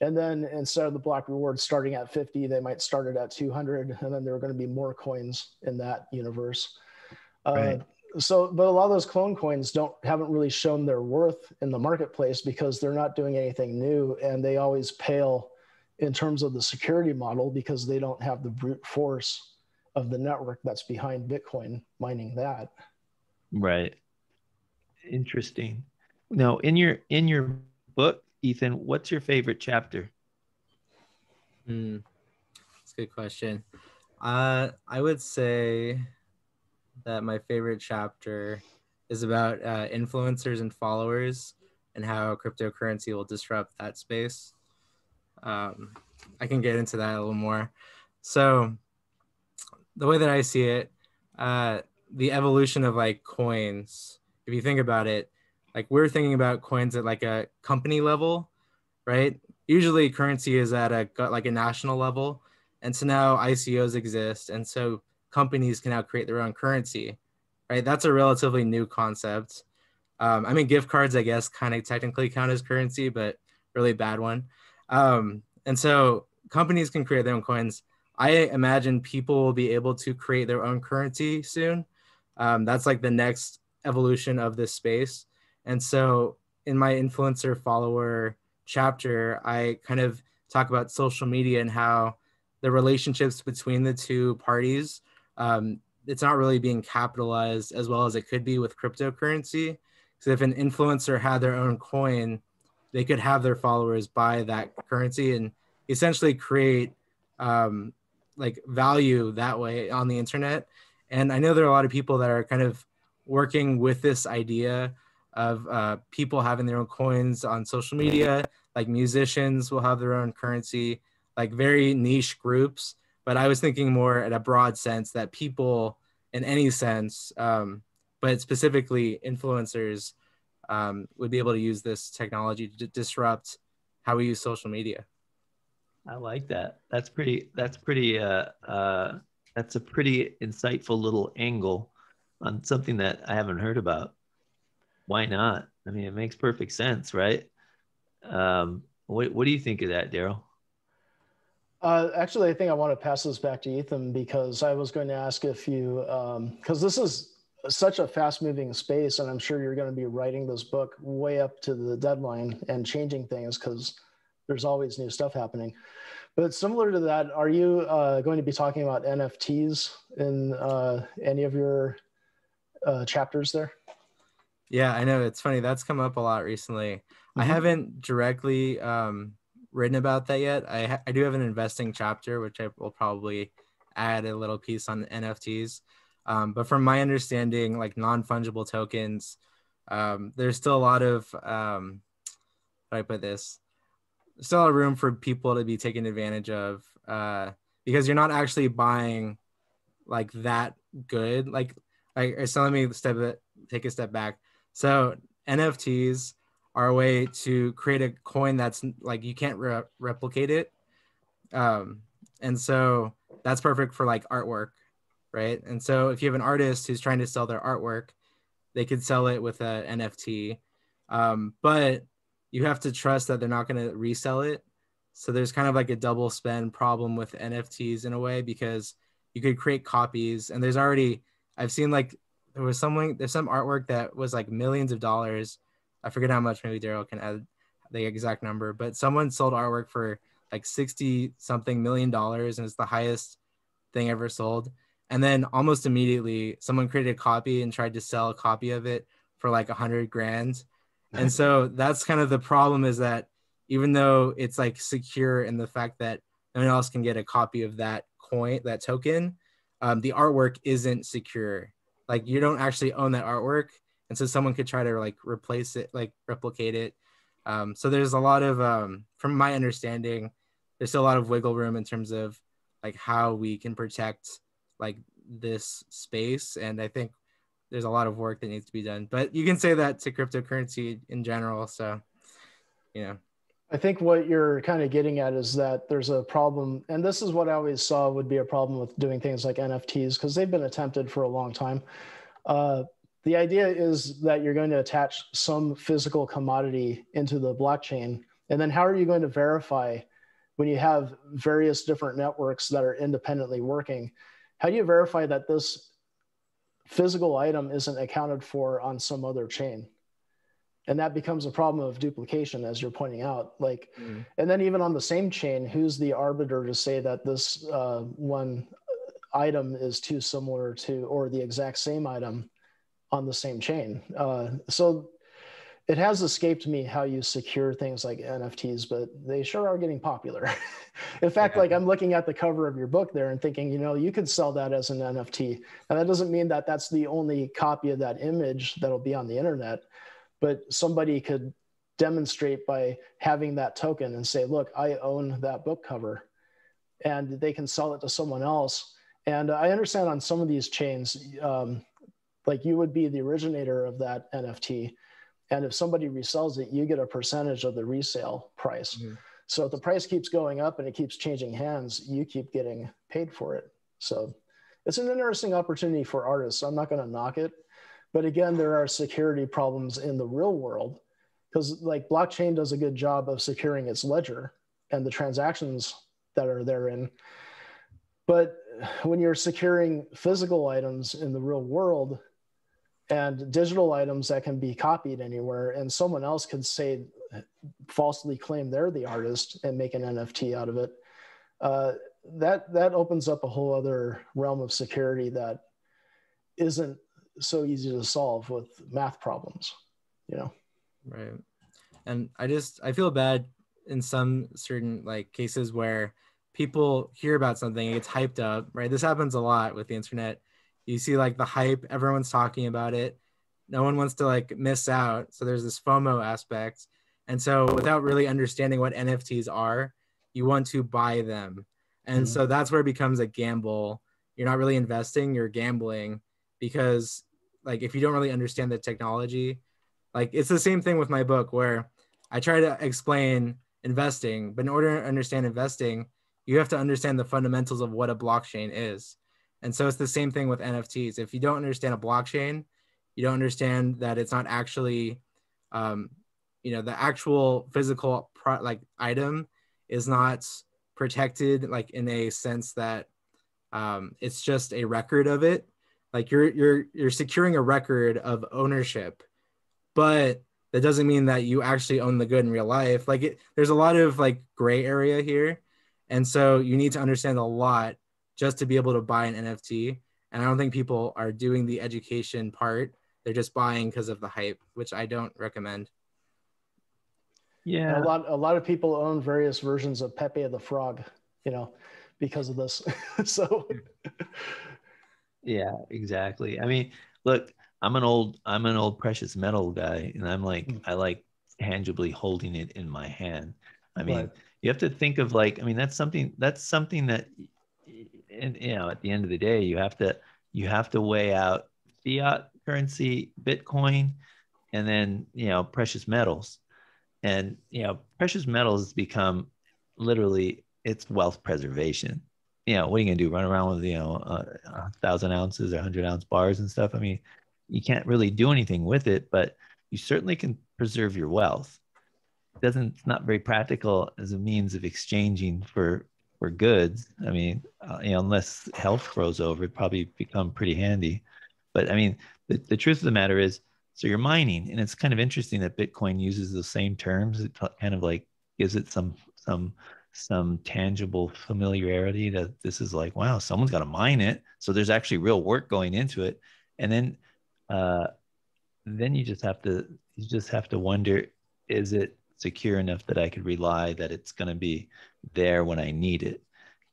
And then instead of the block reward starting at 50, they might start it at 200, and then there are going to be more coins in that universe. Right. So, but a lot of those clone coins haven't really shown their worth in the marketplace because they're not doing anything new, and they always pale in terms of the security model because they don't have the brute force of the network that's behind Bitcoin mining that. Right. Interesting. Now, in your book, Ethan, what's your favorite chapter? That's a good question. I would say that my favorite chapter is about influencers and followers and how cryptocurrency will disrupt that space. I can get into that a little more. So the way that I see it, the evolution of like coins, if you think about it, like we're thinking about coins at like a company level, right? Usually currency is at a national level. And so now ICOs exist. And so companies can now create their own currency, right? That's a relatively new concept. I mean, gift cards, I guess, kind of technically count as currency, but really bad one. And so companies can create their own coins. I imagine people will be able to create their own currency soon. That's like the next evolution of this space. And so in my influencer follower chapter, I kind of talk about social media and how the relationships between the two parties, it's not really being capitalized as well as it could be with cryptocurrency. So if an influencer had their own coin, they could have their followers buy that currency and essentially create like value that way on the internet. And I know there are a lot of people that are kind of working with this idea of people having their own coins on social media, like musicians will have their own currency, like very niche groups. But I was thinking more at a broad sense that people in any sense, but specifically influencers, would be able to use this technology to disrupt how we use social media. I like that. That's a pretty insightful little angle on something that I haven't heard about. Why not? I mean, it makes perfect sense, right? What do you think of that, Darryl? Actually, I think I want to pass this back to Ethan because I was going to ask if you, because this is such a fast-moving space, and I'm sure you're going to be writing this book way up to the deadline and changing things because there's always new stuff happening. But similar to that, are you going to be talking about NFTs in any of your chapters there? Yeah, I know. It's funny. That's come up a lot recently. Mm-hmm. I haven't directly written about that yet. I do have an investing chapter, which I will probably add a little piece on NFTs. But from my understanding, like non-fungible tokens, there's still a lot of, how do I put this? Still a lot of room for people to be taken advantage of because you're not actually buying like that good. So let me take a step back. So NFTs are a way to create a coin that's like you can't replicate it. And so that's perfect for like artwork, right? And so if you have an artist who's trying to sell their artwork, they could sell it with an NFT. But you have to trust that they're not going to resell it. So there's kind of like a double spend problem with NFTs in a way, because you could create copies, and there's already, I've seen like there's some artwork that was like millions of dollars. I forget how much, maybe Darryl can add the exact number, but someone sold artwork for like 60 something million dollars, and it's the highest thing ever sold. And then almost immediately someone created a copy and tried to sell a copy of it for like 100 grand. And so that's kind of the problem, is that even though it's like secure in the fact that no one else can get a copy of that coin, that token, the artwork isn't secure. Like you don't actually own that artwork. And so someone could try to like replace it, like replicate it. So there's a lot of, from my understanding, there's still a lot of wiggle room in terms of like how we can protect like this space. And I think there's a lot of work that needs to be done, but you can say that to cryptocurrency in general. So, you know. I think what you're kind of getting at is that there's a problem, and this is what I always saw would be a problem with doing things like NFTs, because they've been attempted for a long time. The idea is that you're going to attach some physical commodity into the blockchain, and then how are you going to verify when you have various different networks that are independently working? How do you verify that this physical item isn't accounted for on some other chain? And that becomes a problem of duplication, as you're pointing out. Like, and then even on the same chain, who's the arbiter to say that this one item is too similar to, or the exact same item on the same chain? So it has escaped me how you secure things like NFTs, but they sure are getting popular. In fact, like I'm looking at the cover of your book there and thinking, you know, you could sell that as an NFT. And that doesn't mean that that's the only copy of that image that'll be on the internet. But somebody could demonstrate by having that token and say, look, I own that book cover, and they can sell it to someone else. And I understand on some of these chains, like you would be the originator of that NFT. And if somebody resells it, you get a percentage of the resale price. So if the price keeps going up and it keeps changing hands, you keep getting paid for it. So it's an interesting opportunity for artists. I'm not going to knock it. But again, there are security problems in the real world, because like blockchain does a good job of securing its ledger and the transactions that are therein. But when you're securing physical items in the real world and digital items that can be copied anywhere, and someone else could say, falsely claim they're the artist and make an NFT out of it, that opens up a whole other realm of security that isn't so easy to solve with math problems, you know? Right. And I feel bad in some certain like cases where people hear about something, it gets hyped up, right? This happens a lot with the internet. You see like the hype, everyone's talking about it. No one wants to like miss out. So there's this FOMO aspect. And so without really understanding what NFTs are, you want to buy them. And so that's where it becomes a gamble. You're not really investing, you're gambling. Because like if you don't really understand the technology, like it's the same thing with my book where I try to explain investing, but in order to understand investing, you have to understand the fundamentals of what a blockchain is. And so it's the same thing with NFTs. If you don't understand a blockchain, you don't understand that it's not actually, you know, the actual physical like item is not protected like in a sense that it's just a record of it. Like you're securing a record of ownership, but that doesn't mean that you actually own the good in real life. Like there's a lot of like gray area here. And so you need to understand a lot just to be able to buy an NFT. And I don't think people are doing the education part. They're just buying because of the hype, which I don't recommend. Yeah. And a lot of people own various versions of Pepe the Frog, you know, because of this. So yeah, exactly. I mean, look, I'm an old precious metal guy, and I'm like, I like tangibly holding it in my hand. I mean, you have to think of like, I mean, that's something that, and you know, at the end of the day, you have to weigh out fiat currency, Bitcoin, and then, you know, precious metals. And, you know, precious metals become literally, it's wealth preservation. You know, what are you going to do? Run around with, you know, 1,000 ounces or 100-ounce bars and stuff? I mean, you can't really do anything with it, but you certainly can preserve your wealth. it's not very practical as a means of exchanging for goods. I mean, unless health grows over, it probably become pretty handy. But I mean, the truth of the matter is, so you're mining, and it's kind of interesting that Bitcoin uses the same terms. It kind of like gives it some tangible familiarity that this is like, wow, someone's got to mine it. So there's actually real work going into it. And then you just have to wonder, is it secure enough that I could rely that it's going to be there when I need it?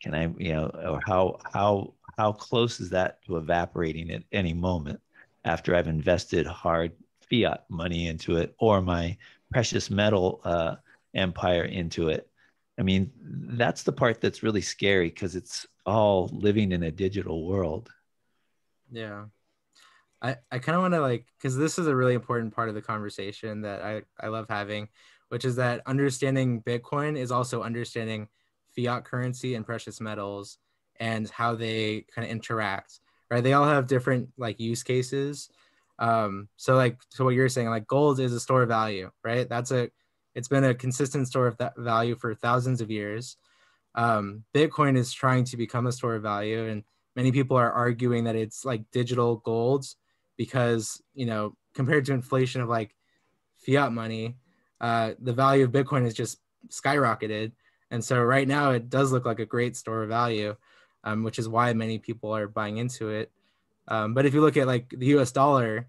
Can I, or how close is that to evaporating at any moment after I've invested hard fiat money into it or my precious metal empire into it? I mean, that's the part that's really scary because it's all living in a digital world. Yeah. I kind of want to like, because this is a really important part of the conversation that I love having, which is that understanding Bitcoin is also understanding fiat currency and precious metals and how they kind of interact, right? They all have different like use cases. So what you're saying, like gold is a store of value, right? It's been a consistent store of that value for thousands of years. Bitcoin is trying to become a store of value, and many people are arguing that it's like digital golds because, compared to inflation of like fiat money, the value of Bitcoin has just skyrocketed. And so right now it does look like a great store of value, which is why many people are buying into it. But if you look at like the US dollar,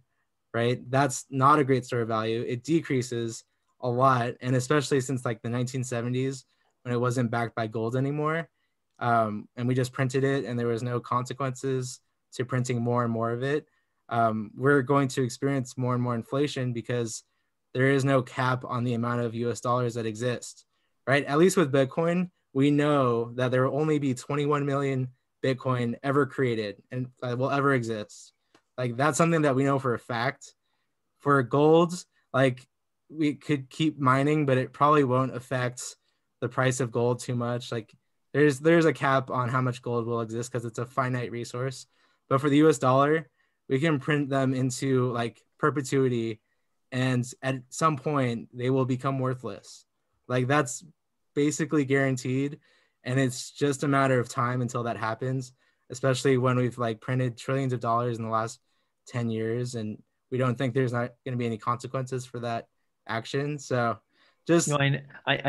right, that's not a great store of value. It decreases a lot. And especially since like the 1970s, when it wasn't backed by gold anymore, and we just printed it and there was no consequences to printing more and more of it, we're going to experience more and more inflation because there is no cap on the amount of US dollars that exist, right? At least with Bitcoin, we know that there will only be 21 million Bitcoin ever created and will ever exist. Like that's something that we know for a fact. For gold, like we could keep mining, but it probably won't affect the price of gold too much. Like there's a cap on how much gold will exist because it's a finite resource. But for the US dollar, we can print them into like perpetuity, and at some point they will become worthless. Like that's basically guaranteed, and it's just a matter of time until that happens, especially when we've like printed trillions of dollars in the last 10 years and we don't think there's not going to be any consequences for that action. So just I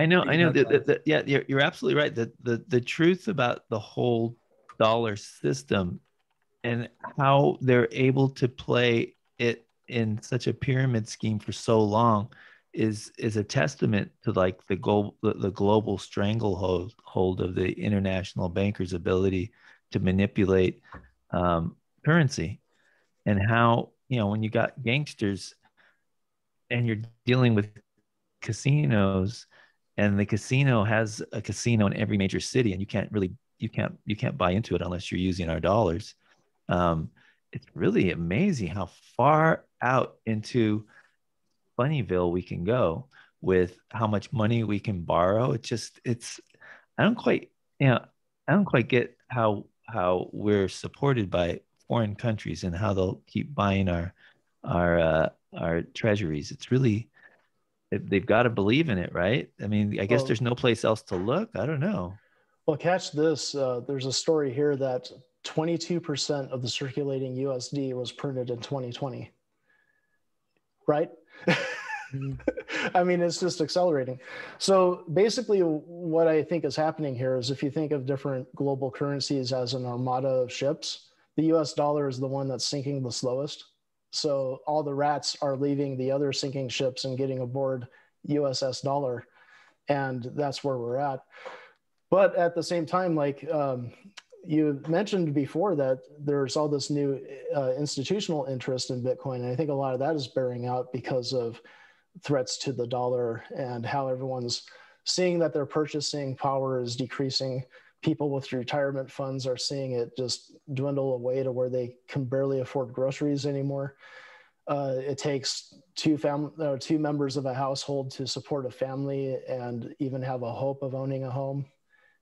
know that yeah, you're absolutely right. The truth about the whole dollar system and how they're able to play it in such a pyramid scheme for so long is a testament to like the global stranglehold of the international bankers' ability to manipulate currency, and how, when you got gangsters and you're dealing with casinos, and the casino has a casino in every major city, and you can't buy into it unless you're using our dollars. It's really amazing how far out into Funnyville we can go with how much money we can borrow. It's I don't quite you know I don't quite get how we're supported by foreign countries and how they'll keep buying our treasuries. It's really, they've got to believe in it, right? I mean, I guess there's no place else to look. I don't know. Well, catch this. There's a story here that 22% of the circulating USD was printed in 2020. Right? I mean, it's just accelerating. So basically what I think is happening here is, if you think of different global currencies as an armada of ships, the US dollar is the one that's sinking the slowest. So all the rats are leaving the other sinking ships and getting aboard USS dollar. And that's where we're at. But at the same time, like you mentioned before, that there's all this new institutional interest in Bitcoin. And I think a lot of that is bearing out because of threats to the dollar and how everyone's seeing that their purchasing power is decreasing. People with retirement funds are seeing it just dwindle away to where they can barely afford groceries anymore. It takes two members of a household to support a family and even have a hope of owning a home.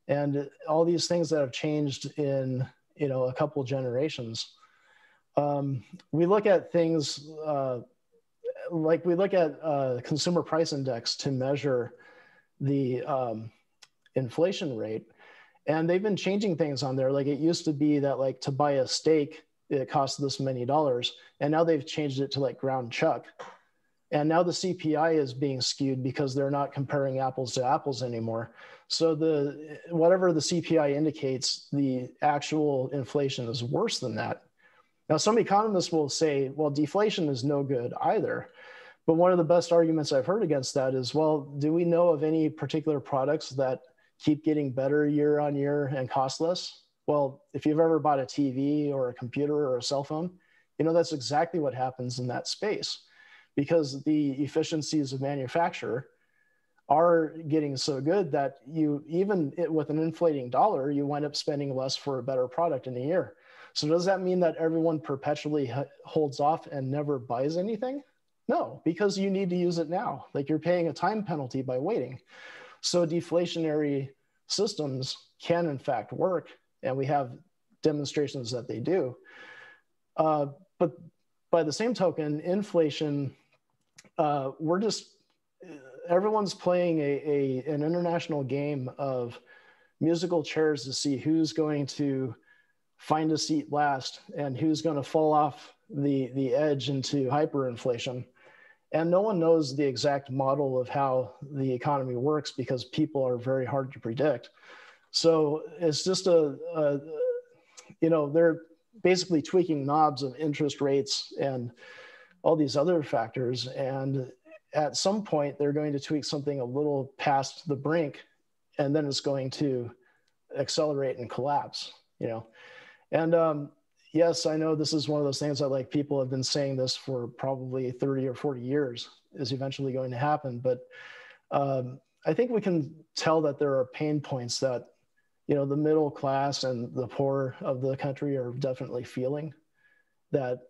And all these things that have changed in, a couple generations. We look at things like we look at consumer price index to measure the inflation rate, and they've been changing things on there. Like it used to be that like to buy a steak, it costs this many dollars, and now they've changed it to like ground chuck. And now the CPI is being skewed because they're not comparing apples to apples anymore. So whatever the CPI indicates, the actual inflation is worse than that. Now, some economists will say, well, deflation is no good either. But one of the best arguments I've heard against that is, well, do we know of any particular products that keep getting better year on year and cost less? Well, if you've ever bought a TV or a computer or a cell phone, you know that's exactly what happens in that space, because the efficiencies of manufacture are getting so good that you, even with an inflating dollar, you wind up spending less for a better product in a year. So does that mean that everyone perpetually holds off and never buys anything? No, because you need to use it now. Like you're paying a time penalty by waiting. So deflationary systems can in fact work, and we have demonstrations that they do. But by the same token, inflation, everyone's playing an international game of musical chairs to see who's going to find a seat last and who's going to fall off the edge into hyperinflation. And no one knows the exact model of how the economy works because people are very hard to predict. So it's just they're basically tweaking knobs of interest rates and all these other factors. And at some point, they're going to tweak something a little past the brink, and then it's going to accelerate and collapse, And yes, I know this is one of those things that like people have been saying this for probably 30 or 40 years is eventually going to happen. But I think we can tell that there are pain points that, the middle class and the poor of the country are definitely feeling that,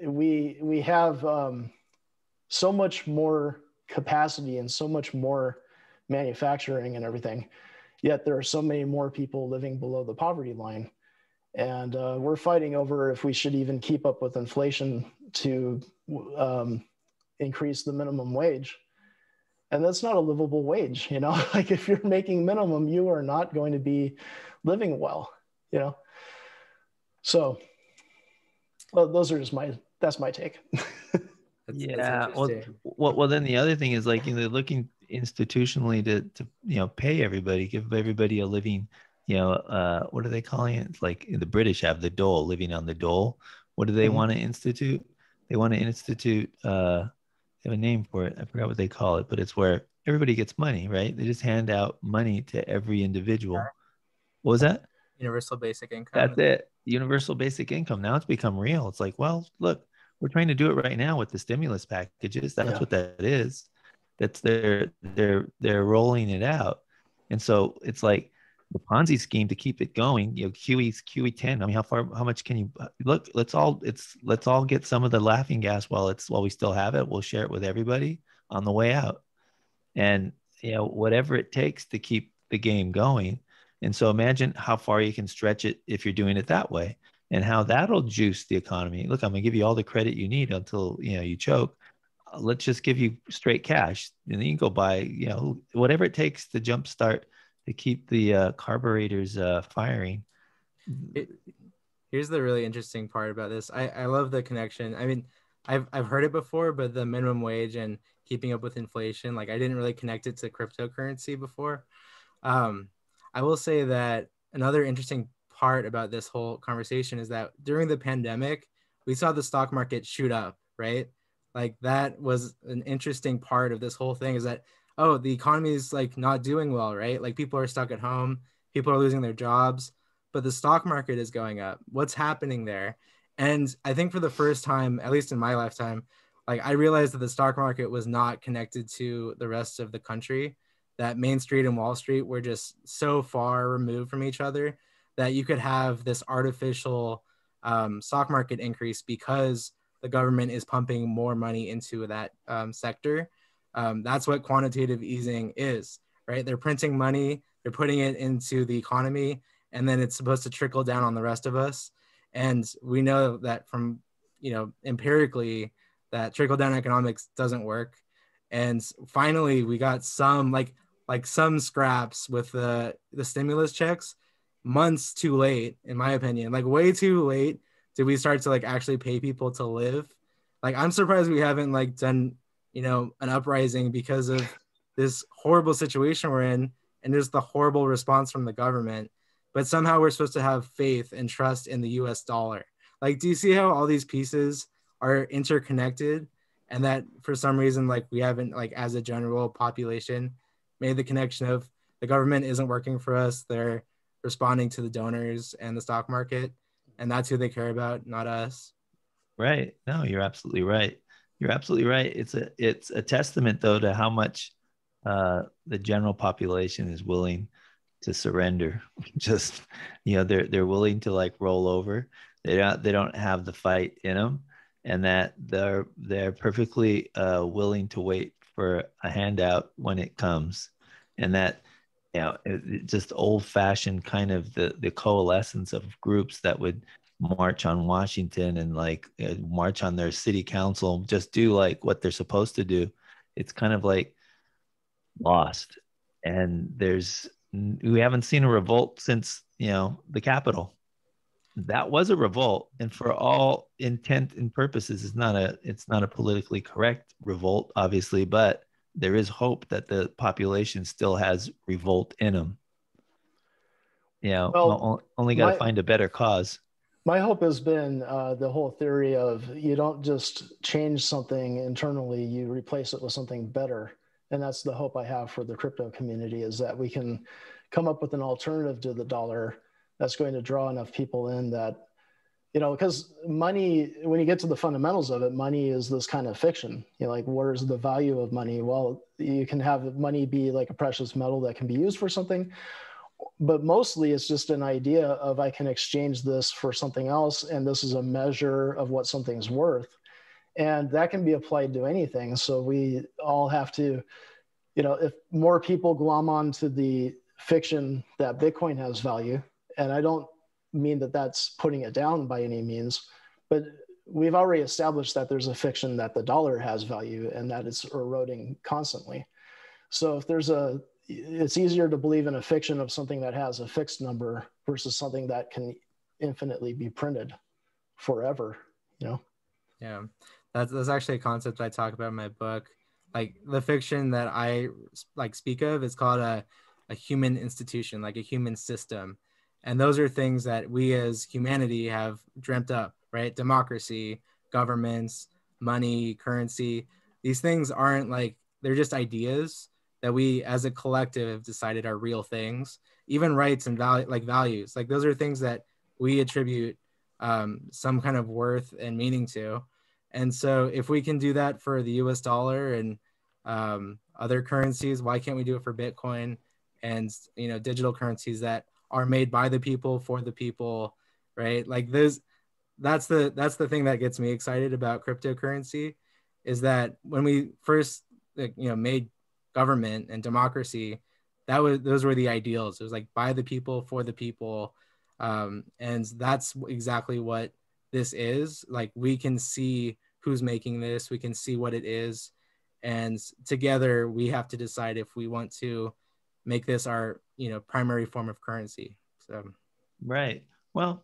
we have so much more capacity and so much more manufacturing and everything, yet there are so many more people living below the poverty line. And we're fighting over if we should even keep up with inflation to increase the minimum wage. And that's not a livable wage, like if you're making minimum, you are not going to be living well, So, well, that's my take. That's well, then the other thing is like, looking institutionally to pay everybody, give everybody a living, what are they calling it? It's like the British have the dole, living on the dole. What do they want to institute? They want to institute, they have a name for it. I forgot what they call it, but it's where everybody gets money, right? They just hand out money to every individual. What was that? Universal basic income. That's it. Universal basic income. Now it's become real. It's like, well, look, we're trying to do it right now with the stimulus packages. That's what that is. That's they're rolling it out. And so it's like the Ponzi scheme to keep it going, QE10. I mean, how much can you look? Let's all get some of the laughing gas while we still have it. We'll share it with everybody on the way out. And whatever it takes to keep the game going. And so imagine how far you can stretch it if you're doing it that way, and how that'll juice the economy. Look, I'm gonna give you all the credit you need until you choke. Let's just give you straight cash, and then you can go buy whatever it takes to jumpstart to keep the carburetors firing. Here's the really interesting part about this. I love the connection. I mean, I've heard it before, but the minimum wage and keeping up with inflation, like I didn't really connect it to cryptocurrency before. I will say that another interesting part about this whole conversation is that during the pandemic, we saw the stock market shoot up, right? Like that was an interesting part of this whole thing, is that, oh, the economy is like not doing well, right? Like people are stuck at home, people are losing their jobs, but the stock market is going up. What's happening there? And I think for the first time, at least in my lifetime, like I realized that the stock market was not connected to the rest of the country, that Main Street and Wall Street were just so far removed from each other that you could have this artificial stock market increase because the government is pumping more money into that sector. That's what quantitative easing is, right? They're printing money, they're putting it into the economy, and then it's supposed to trickle down on the rest of us. And we know that from, empirically, that trickle down economics doesn't work. And finally, we got some like some scraps with the stimulus checks, months too late, in my opinion. Like way too late did we start to like actually pay people to live. Like I'm surprised we haven't like done, you know, an uprising because of this horrible situation we're in and just the horrible response from the government. But somehow we're supposed to have faith and trust in the US dollar. Like, do you see how all these pieces are interconnected? And that for some reason, like we haven't, like as a general population, made the connection of the government isn't working for us. They're responding to the donors and the stock market. And that's who they care about, not us. Right. No, you're absolutely right. You're absolutely right. It's a testament though to how much the general population is willing to surrender. Just, you know, they're willing to like roll over. They don't have the fight in them, and that they're perfectly willing to wait for a handout when it comes, and that, you know, just old fashioned kind of the coalescence of groups that would march on Washington and like march on their city council, just do like what they're supposed to do. It's kind of like lost. And we haven't seen a revolt since, you know, the Capitol. That was a revolt, and for all intent and purposes, it's not a politically correct revolt, obviously, but there is hope that the population still has revolt in them. You know, Well, only got to my find a better cause. my hope has been the whole theory of you don't just change something internally, you replace it with something better. And that's the hope I have for the crypto community, is that we can come up with an alternative to the dollar that's going to draw enough people in that, you know, because money, when you get to the fundamentals of it, money is this kind of fiction. You know, like, where's the value of money? Well, you can have money be like a precious metal that can be used for something, but mostly it's just an idea of I can exchange this for something else, and this is a measure of what something's worth. And that can be applied to anything. So we all have to, you know, if more people glom onto the fiction that Bitcoin has value, and I don't mean that that's putting it down by any means, but we've already established that there's a fiction that the dollar has value and that it's eroding constantly. So if it's easier to believe in a fiction of something that has a fixed number versus something that can infinitely be printed forever, you know? Yeah, that's actually a concept I talk about in my book. Like the fiction that I like speak of is called a human institution, like a human system. And those are things that we as humanity have dreamt up, right? Democracy, governments, money, currency. These things aren't like, they're just ideas that we as a collective have decided are real things. Even rights and values, like those are things that we attribute some kind of worth and meaning to. And so if we can do that for the US dollar and other currencies, why can't we do it for Bitcoin and, you know, digital currencies that are made by the people for the people, right? Like that's the thing that gets me excited about cryptocurrency, is that when we first, like, you know, made government and democracy, those were the ideals. It was like by the people for the people. And that's exactly what this is. Like, we can see who's making this, we can see what it is, and together we have to decide if we want to make this our, you know, primary form of currency. So Right. Well,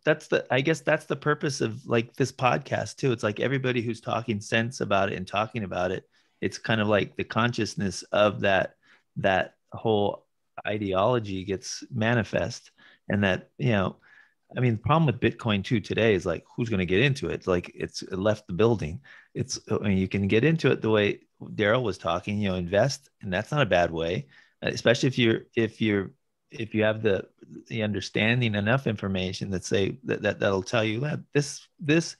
I guess that's the purpose of like this podcast too. It's like everybody who's talking sense about it and talking about it, it's kind of like the consciousness of that whole ideology gets manifest. And that, you know, I mean, the problem with Bitcoin too today is like, who's going to get into it? It's like it left the building. I mean, you can get into it the way Darryl was talking, you know, invest, and that's not a bad way, especially if you have the understanding, enough information that say that'll tell you that this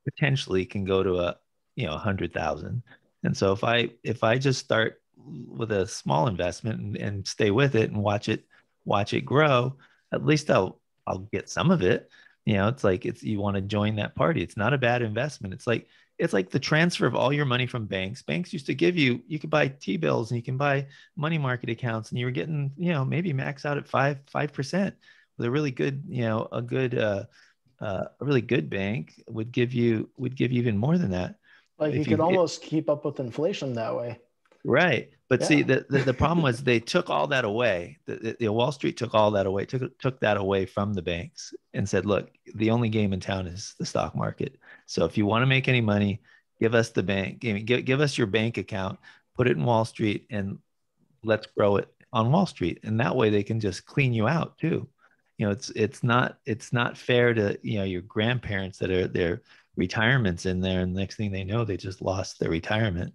potentially can go to 100,000. And so if I just start with a small investment and stay with it and watch it grow, at least I'll get some of it. You know, it's like you want to join that party. It's not a bad investment. It's like the transfer of all your money from banks. Banks used to give you could buy T-bills and you can buy money market accounts, and you were getting, maybe max out at 5% with a really good, a really good bank would give you even more than that. Like you if could you almost keep up with inflation that way. Right. But Yeah. see, the problem was they took all that away. The Wall Street took all that away, took that away from the banks and said, look, the only game in town is the stock market. So if you want to make any money, give us the bank, give us your bank account, put it in Wall Street, and let's grow it on Wall Street. And that way they can just clean you out too. It's not fair to, your grandparents that are their retirements in there, and the next thing they know, they just lost their retirement.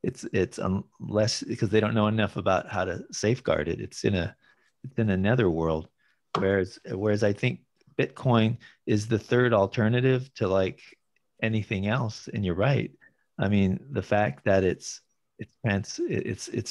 It's unless because they don't know enough about how to safeguard it. It's in another world. Whereas I think Bitcoin is the third alternative to like anything else. And you're right. I mean, the fact that it's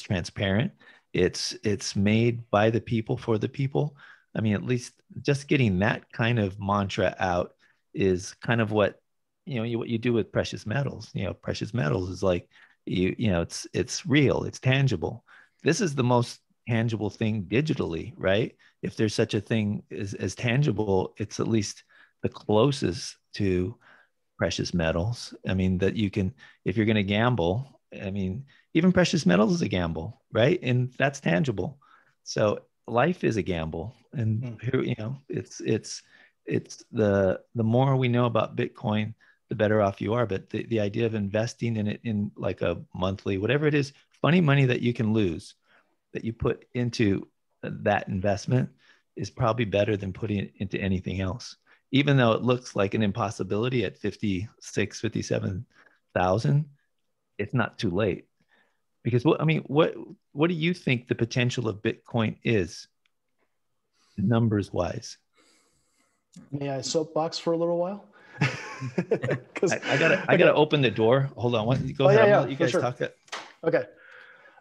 transparent. It's made by the people for the people. I mean, at least just getting that kind of mantra out is kind of what what you do with precious metals. Precious metals is like it's real, it's tangible. This is the most tangible thing digitally, right? If there's such a thing as tangible, it's at least the closest to precious metals. I mean, that you can, if you're going to gamble, I mean, even precious metals is a gamble, right? And that's tangible. So life is a gamble. And here, it's the more we know about Bitcoin, the better off you are. But the idea of investing in it in like a monthly, whatever it is, funny money that you can lose, that you put into that investment is probably better than putting it into anything else. Even though it looks like an impossibility at 56, 57,000, it's not too late. Because what do you think the potential of Bitcoin is, numbers wise? May I soapbox for a little while? I gotta open the door. Hold on. Go ahead. Yeah, I'm gonna let you guys sure. talk it. Okay.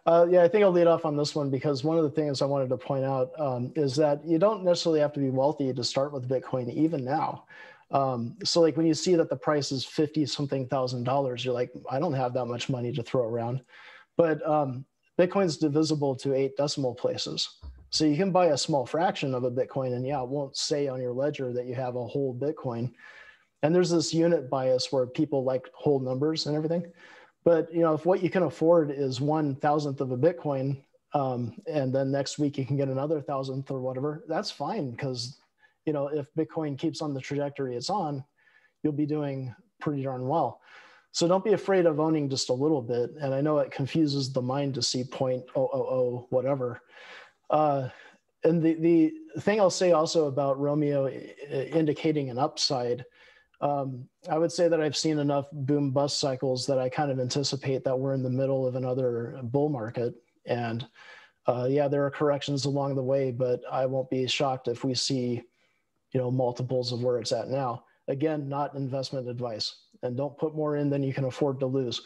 Yeah, I think I'll lead off on this one because one of the things I wanted to point out is that you don't necessarily have to be wealthy to start with Bitcoin, even now. So like when you see that the price is 50 something $1,000, you're like, I don't have that much money to throw around. But Bitcoin's divisible to 8 decimal places. So you can buy a small fraction of a Bitcoin and yeah, it won't say on your ledger that you have a whole Bitcoin. And there's this unit bias where people like whole numbers and everything. But if what you can afford is 1,000th of a Bitcoin, and then next week you can get another 1,000th or whatever, that's fine because if Bitcoin keeps on the trajectory it's on, you'll be doing pretty darn well. So don't be afraid of owning just a little bit. And I know it confuses the mind to see 0.000 whatever. And the thing I'll say also about Romeo indicating an upside. I would say that I've seen enough boom bust cycles that I kind of anticipate that we're in the middle of another bull market. And yeah, there are corrections along the way, but I won't be shocked if we see, multiples of where it's at now. Again, not investment advice, and don't put more in than you can afford to lose.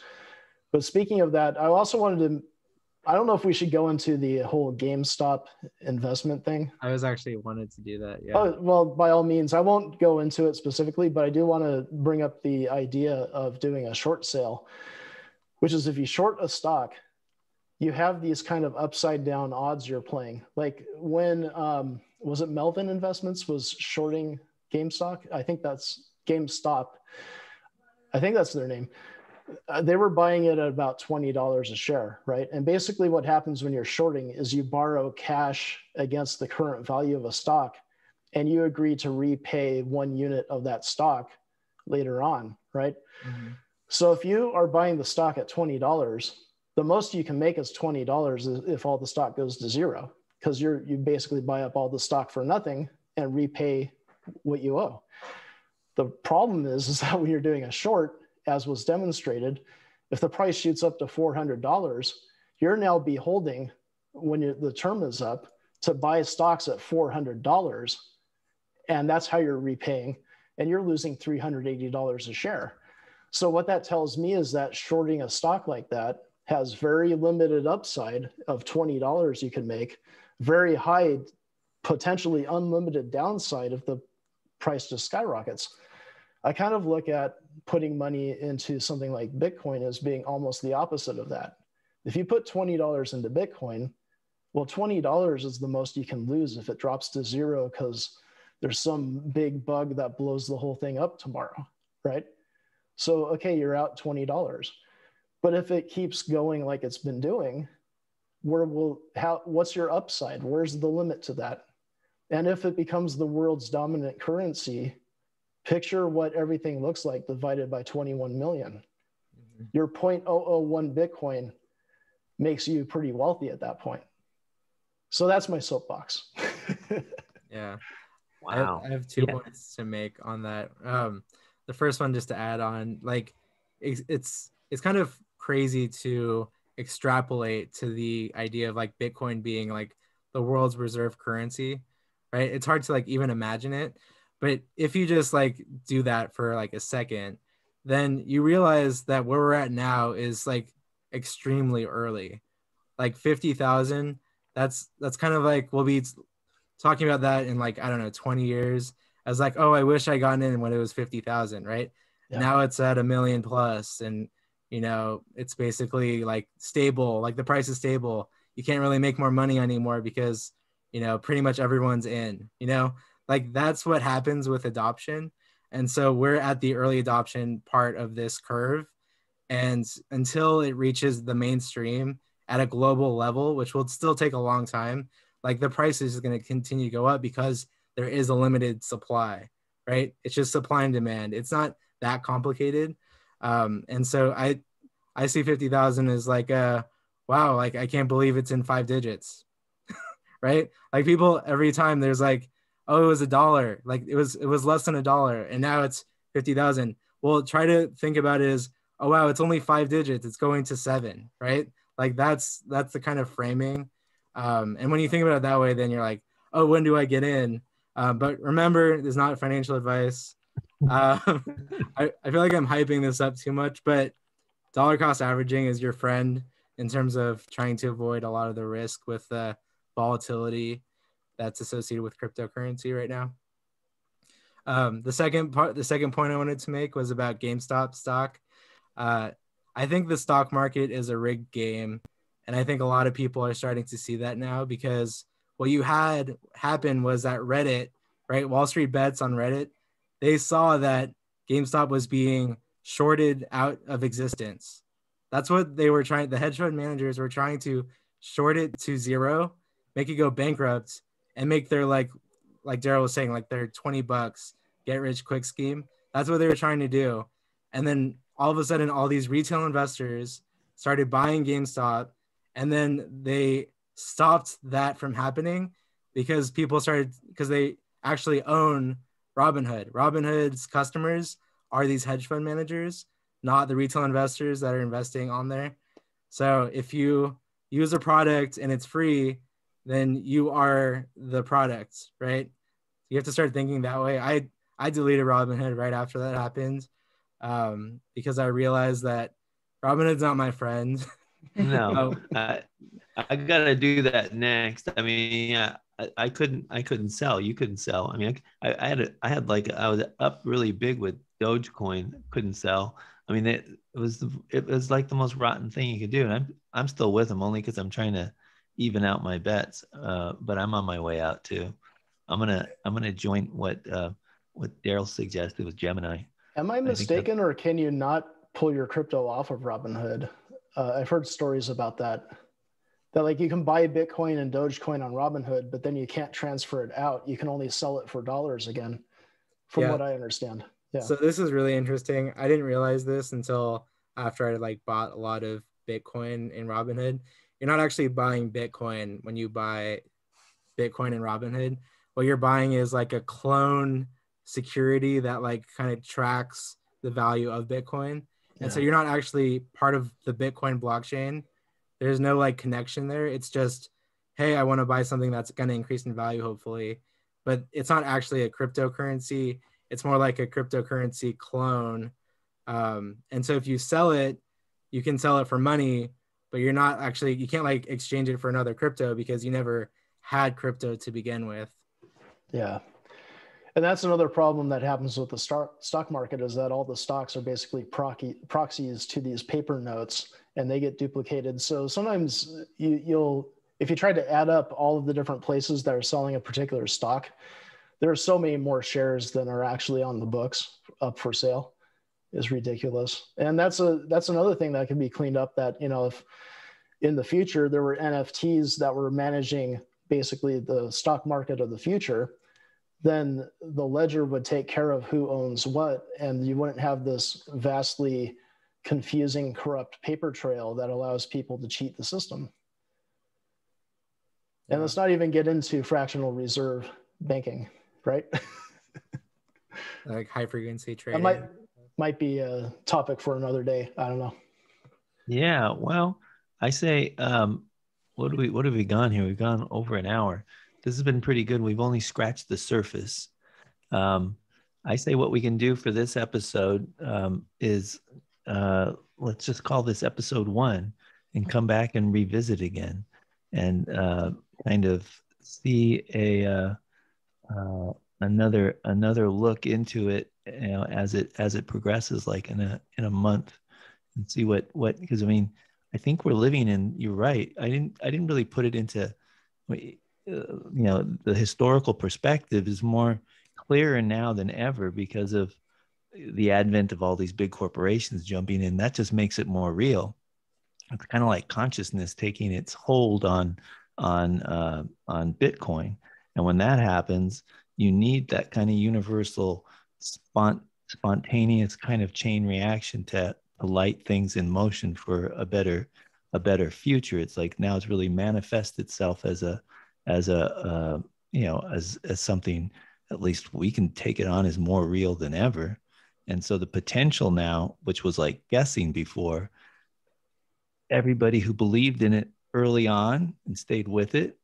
But speaking of that, I also I don't know if we should go into the whole GameStop investment thing. I was actually wanted to do that. Yeah. Oh, well, by all means, I won't go into it specifically, but I do want to bring up the idea of doing a short sale, which is if you short a stock, you have these kind of upside down odds you're playing. Like when, was it Melvin Investments was shorting GameStop? I think that's GameStop. I think that's their name. They were buying it at about $20 a share, right? And basically what happens when you're shorting is you borrow cash against the current value of a stock and you agree to repay 1 unit of that stock later on, right? Mm-hmm. So if you are buying the stock at $20, the most you can make is $20 if all the stock goes to zero, because you basically buy up all the stock for nothing and repay what you owe. The problem is that when you're doing a short, as was demonstrated, if the price shoots up to $400, you're now beholding, when the term is up, to buy stocks at $400. And that's how you're repaying. And you're losing $380 a share. So what that tells me is that shorting a stock like that has very limited upside of $20 you can make, very high, potentially unlimited downside if the price just skyrockets. I kind of look at putting money into something like Bitcoin as being almost the opposite of that. If you put $20 into Bitcoin, well, $20 is the most you can lose if it drops to zero because there's some big bug that blows the whole thing up tomorrow, right? So, okay, you're out $20. But if it keeps going like it's been doing, what's your upside? Where's the limit to that? And if it becomes the world's dominant currency, picture what everything looks like divided by 21 million. Your 0.001 Bitcoin makes you pretty wealthy at that point. So that's my soapbox. Yeah. Wow. I have two points to make on that. The first one, just to add on, like it's kind of crazy to extrapolate to the idea of like Bitcoin being like the world's reserve currency, right? It's hard to like even imagine it. But if you just like do that for like a second, then you realize that where we're at now is like extremely early. Like 50,000, that's kind of like, we'll be talking about that in like, I don't know, 20 years as like, oh, I wish I got in when it was 50,000, right? Yeah. Now it's at 1 million plus, and you know, it's basically like stable, like the price is stable. You can't really make more money anymore because, you know, pretty much everyone's in, you know, like that's what happens with adoption. And so we're at the early adoption part of this curve. And until it reaches the mainstream at a global level, which will still take a long time, like the price is going to continue to go up because there is a limited supply, right? It's just supply and demand. It's not that complicated. And so I see 50,000 as like, wow, like I can't believe it's in 5 digits, right? Like people every time there's like, oh, it was $1, like it was less than $1, and now it's 50,000. Well, try to think about it as, oh wow, it's only 5 digits, it's going to 7, right? Like that's the kind of framing. And when you think about it that way, then you're like, oh, when do I get in? But remember, this is not financial advice. I feel like I'm hyping this up too much, but dollar cost averaging is your friend in terms of trying to avoid a lot of the risk with the volatility that's associated with cryptocurrency right now. The second point I wanted to make was about GameStop stock. I think the stock market is a rigged game, and I think a lot of people are starting to see that now, because what you had happen was that Reddit, right, Wall Street Bets on Reddit, they saw that GameStop was being shorted out of existence. That's what they were trying. The hedge fund managers were trying to short it to zero, make it go bankrupt, and make their like Darryl was saying, like their $20 get rich quick scheme. That's what they were trying to do. And then all of a sudden, all these retail investors started buying GameStop, and then they stopped that from happening because they actually own Robinhood. Robinhood's customers are these hedge fund managers, not the retail investors that are investing on there. So if you use a product and it's free, then you are the product, right? You have to start thinking that way. I deleted Robinhood right after that happened, because I realized that Robinhood's not my friend. No, I gotta do that next. I mean, yeah, I couldn't sell. You couldn't sell. I mean, I was up really big with Dogecoin, couldn't sell. I mean, it was like the most rotten thing you could do. And I'm still with them only because I'm trying to even out my bets. But I'm on my way out too. I'm gonna join what Darryl suggested with Gemini. Am I mistaken, or can you not pull your crypto off of Robinhood? I've heard stories about that like you can buy Bitcoin and Dogecoin on Robinhood, but then you can't transfer it out. You can only sell it for dollars again, from what I understand. Yeah. So this is really interesting. I didn't realize this until after I like bought a lot of Bitcoin in Robinhood. You're not actually buying Bitcoin when you buy Bitcoin in Robinhood. What you're buying is like a clone security that like kind of tracks the value of Bitcoin. And so you're not actually part of the Bitcoin blockchain. There's no like connection there. It's just, hey, I want to buy something that's going to increase in value, hopefully. But it's not actually a cryptocurrency. It's more like a cryptocurrency clone. And so if you sell it, you can sell it for money, but you can't like exchange it for another crypto because you never had crypto to begin with. Yeah. And that's another problem that happens with the stock market, is that all the stocks are basically proxies to these paper notes, and they get duplicated. So sometimes if you try to add up all of the different places that are selling a particular stock, there are so many more shares than are actually on the books up for sale. is ridiculous. And that's another thing that can be cleaned up, that, you know, if in the future there were NFTs that were managing basically the stock market of the future, then the ledger would take care of who owns what, and you wouldn't have this vastly confusing, corrupt paper trail that allows people to cheat the system. And let's not even get into fractional reserve banking, right? Like high frequency trading. That might be a topic for another day. I don't know. Yeah, well, I say, what have we gone here? We've gone over an hour. This has been pretty good. We've only scratched the surface. I say what we can do for this episode is let's just call this episode 1 and come back and revisit again, and kind of see another look into it, you know, as it progresses, like in a month, and see what, because I mean, I think we're living in, you're right. I didn't really put it into, you know, the historical perspective is more clearer now than ever because of the advent of all these big corporations jumping in. That just makes it more real. It's kind of like consciousness taking its hold on Bitcoin. And when that happens, you need that kind of universal spontaneous kind of chain reaction to light things in motion for a better future. It's like now it's really manifest itself as a you know, as something, at least we can take it on as more real than ever. And so the potential now, which was like guessing before, everybody who believed in it early on and stayed with it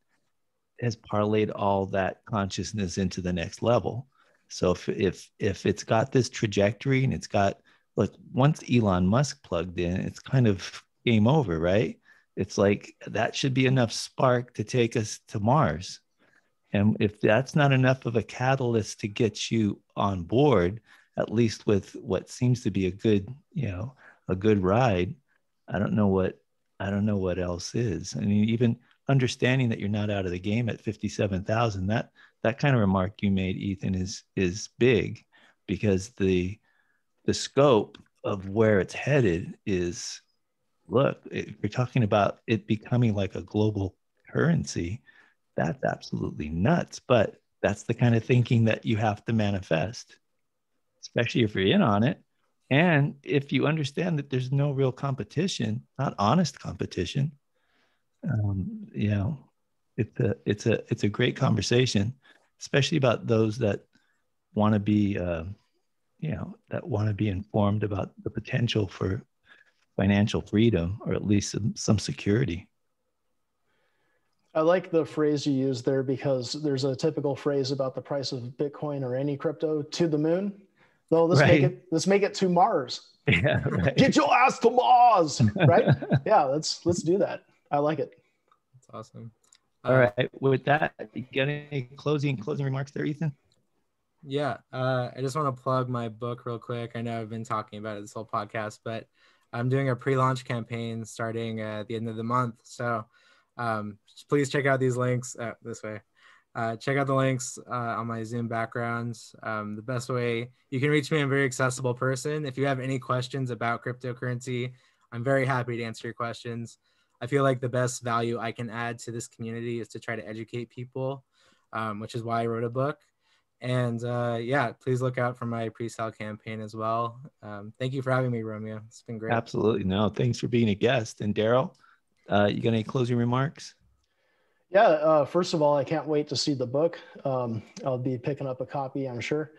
has parlayed all that consciousness into the next level. So if it's got this trajectory, and it's got, like, once Elon Musk plugged in, it's kind of game over, right? It's like that should be enough spark to take us to Mars. And if that's not enough of a catalyst to get you on board, at least with what seems to be a good, you know, a good ride, I don't know what else is. I mean, even understanding that you're not out of the game at 57,000, that kind of remark you made, Ethan, is big, because the scope of where it's headed is, look, if you're talking about it becoming like a global currency, that's absolutely nuts. But that's the kind of thinking that you have to manifest, especially if you're in on it. And if you understand that there's no real competition, not honest competition, you know, it's a great conversation, especially about those that want to be, you know, that want to be informed about the potential for financial freedom, or at least some security. I like the phrase you used there, because there's a typical phrase about the price of Bitcoin or any crypto: to the moon. No, let's make it to Mars. Yeah, right. Get your ass to Mars, right? Yeah, let's do that. I like it. That's awesome. All right. With that, you got any closing remarks there, Ethan? Yeah, I just want to plug my book real quick. I know I've been talking about it this whole podcast, but I'm doing a pre-launch campaign starting at the end of the month. So please check out these links this way. Check out the links on my Zoom backgrounds. The best way you can reach me, I'm a very accessible person. If you have any questions about cryptocurrency, I'm very happy to answer your questions. I feel like the best value I can add to this community is to try to educate people, which is why I wrote a book. And yeah, please look out for my pre-sale campaign as well. Thank you for having me, Romeo. It's been great. Absolutely. No, thanks for being a guest. And Darryl, you got any closing remarks? Yeah, first of all, I can't wait to see the book. I'll be picking up a copy, I'm sure.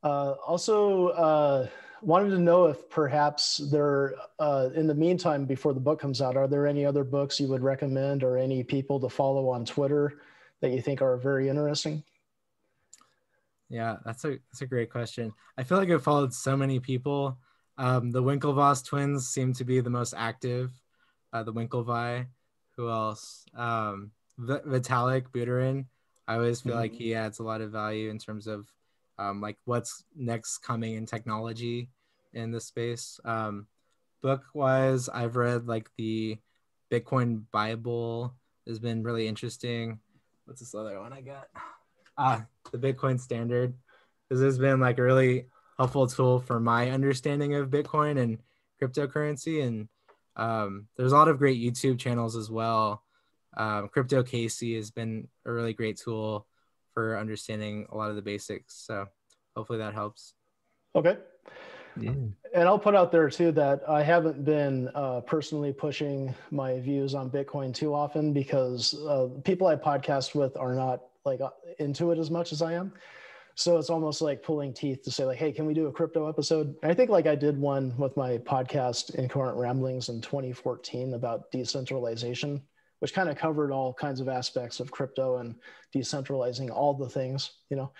Also, wanted to know if perhaps there, in the meantime, before the book comes out, are there any other books you would recommend, or any people to follow on Twitter that you think are very interesting? Yeah, that's a great question. I feel like I've followed so many people. The Winklevoss twins seem to be the most active. The Winklevi. Who else? Vitalik Buterin. I always feel like he adds a lot of value in terms of like what's next coming in technology in this space. Book wise, I've read like the Bitcoin Bible has been really interesting. What's this other one I got? The Bitcoin Standard. This has been like really helpful tool for my understanding of Bitcoin and cryptocurrency. And there's a lot of great YouTube channels as well. Crypto Casey has been a really great tool for understanding a lot of the basics. So hopefully that helps. Okay. Yeah. And I'll put out there too that I haven't been personally pushing my views on Bitcoin too often, because people I podcast with are not like into it as much as I am. So it's almost like pulling teeth to say like, hey, can we do a crypto episode? And I think like I did one with my podcast Incoherent Ramblings in 2014 about decentralization, which kind of covered all kinds of aspects of crypto and decentralizing all the things, you know.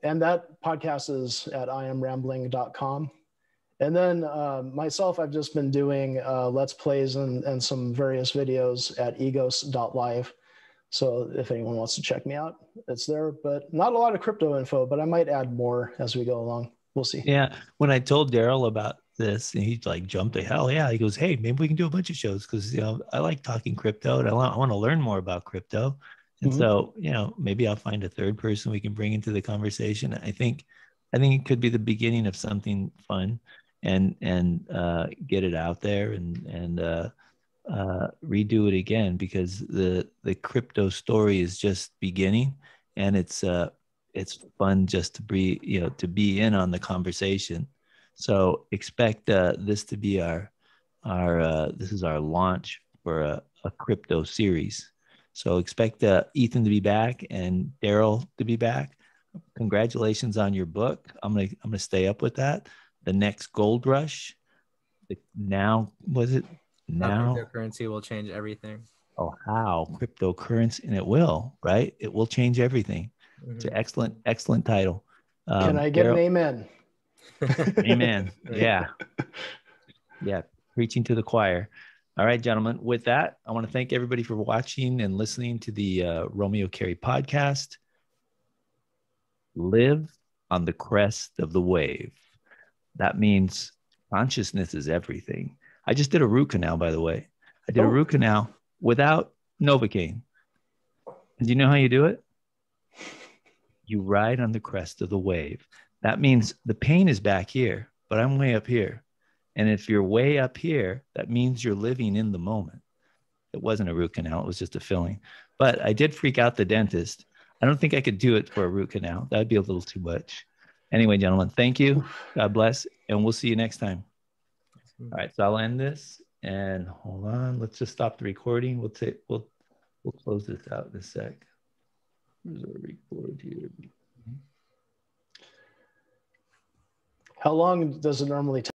And that podcast is at iamrambling.com. And then myself, I've just been doing Let's Plays and some various videos at EGOS.live. So if anyone wants to check me out, it's there, but not a lot of crypto info, but I might add more as we go along. We'll see. Yeah. When I told Darryl about this, and he like jumped to hell. Yeah. He goes, hey, maybe we can do a bunch of shows, because, you know, I like talking crypto and I want to learn more about crypto. And so, you know, maybe I'll find a third person we can bring into the conversation. I think it could be the beginning of something fun, and get it out there and redo it again, because the crypto story is just beginning, and it's fun just to be, you know, to be in on the conversation. So expect this to be our this is our launch for a crypto series. So expect Ethan to be back and Darryl to be back. Congratulations on your book. I'm gonna stay up with that. The next gold rush. Now was it now? Cryptocurrency will change everything. Oh, how cryptocurrency, and it will, right? It will change everything. It's an excellent title. Can I get Darryl, an amen? amen. Yeah. Yeah. Preaching to the choir. All right, gentlemen. With that, I want to thank everybody for watching and listening to the Romeo Carey podcast. Live on the crest of the wave. That means consciousness is everything. I just did a root canal, by the way. I did a root canal without Novocaine. And do you know how you do it? You ride on the crest of the wave. That means the pain is back here, but I'm way up here. And if you're way up here, that means you're living in the moment. It wasn't a root canal. It was just a filling. But I did freak out the dentist. I don't think I could do it for a root canal. That'd be a little too much. Anyway, gentlemen, thank you. God bless. And we'll see you next time. All right. So I'll end this. And hold on. Let's just stop the recording. We'll close this out in a sec. Where's our record here? How long does it normally take?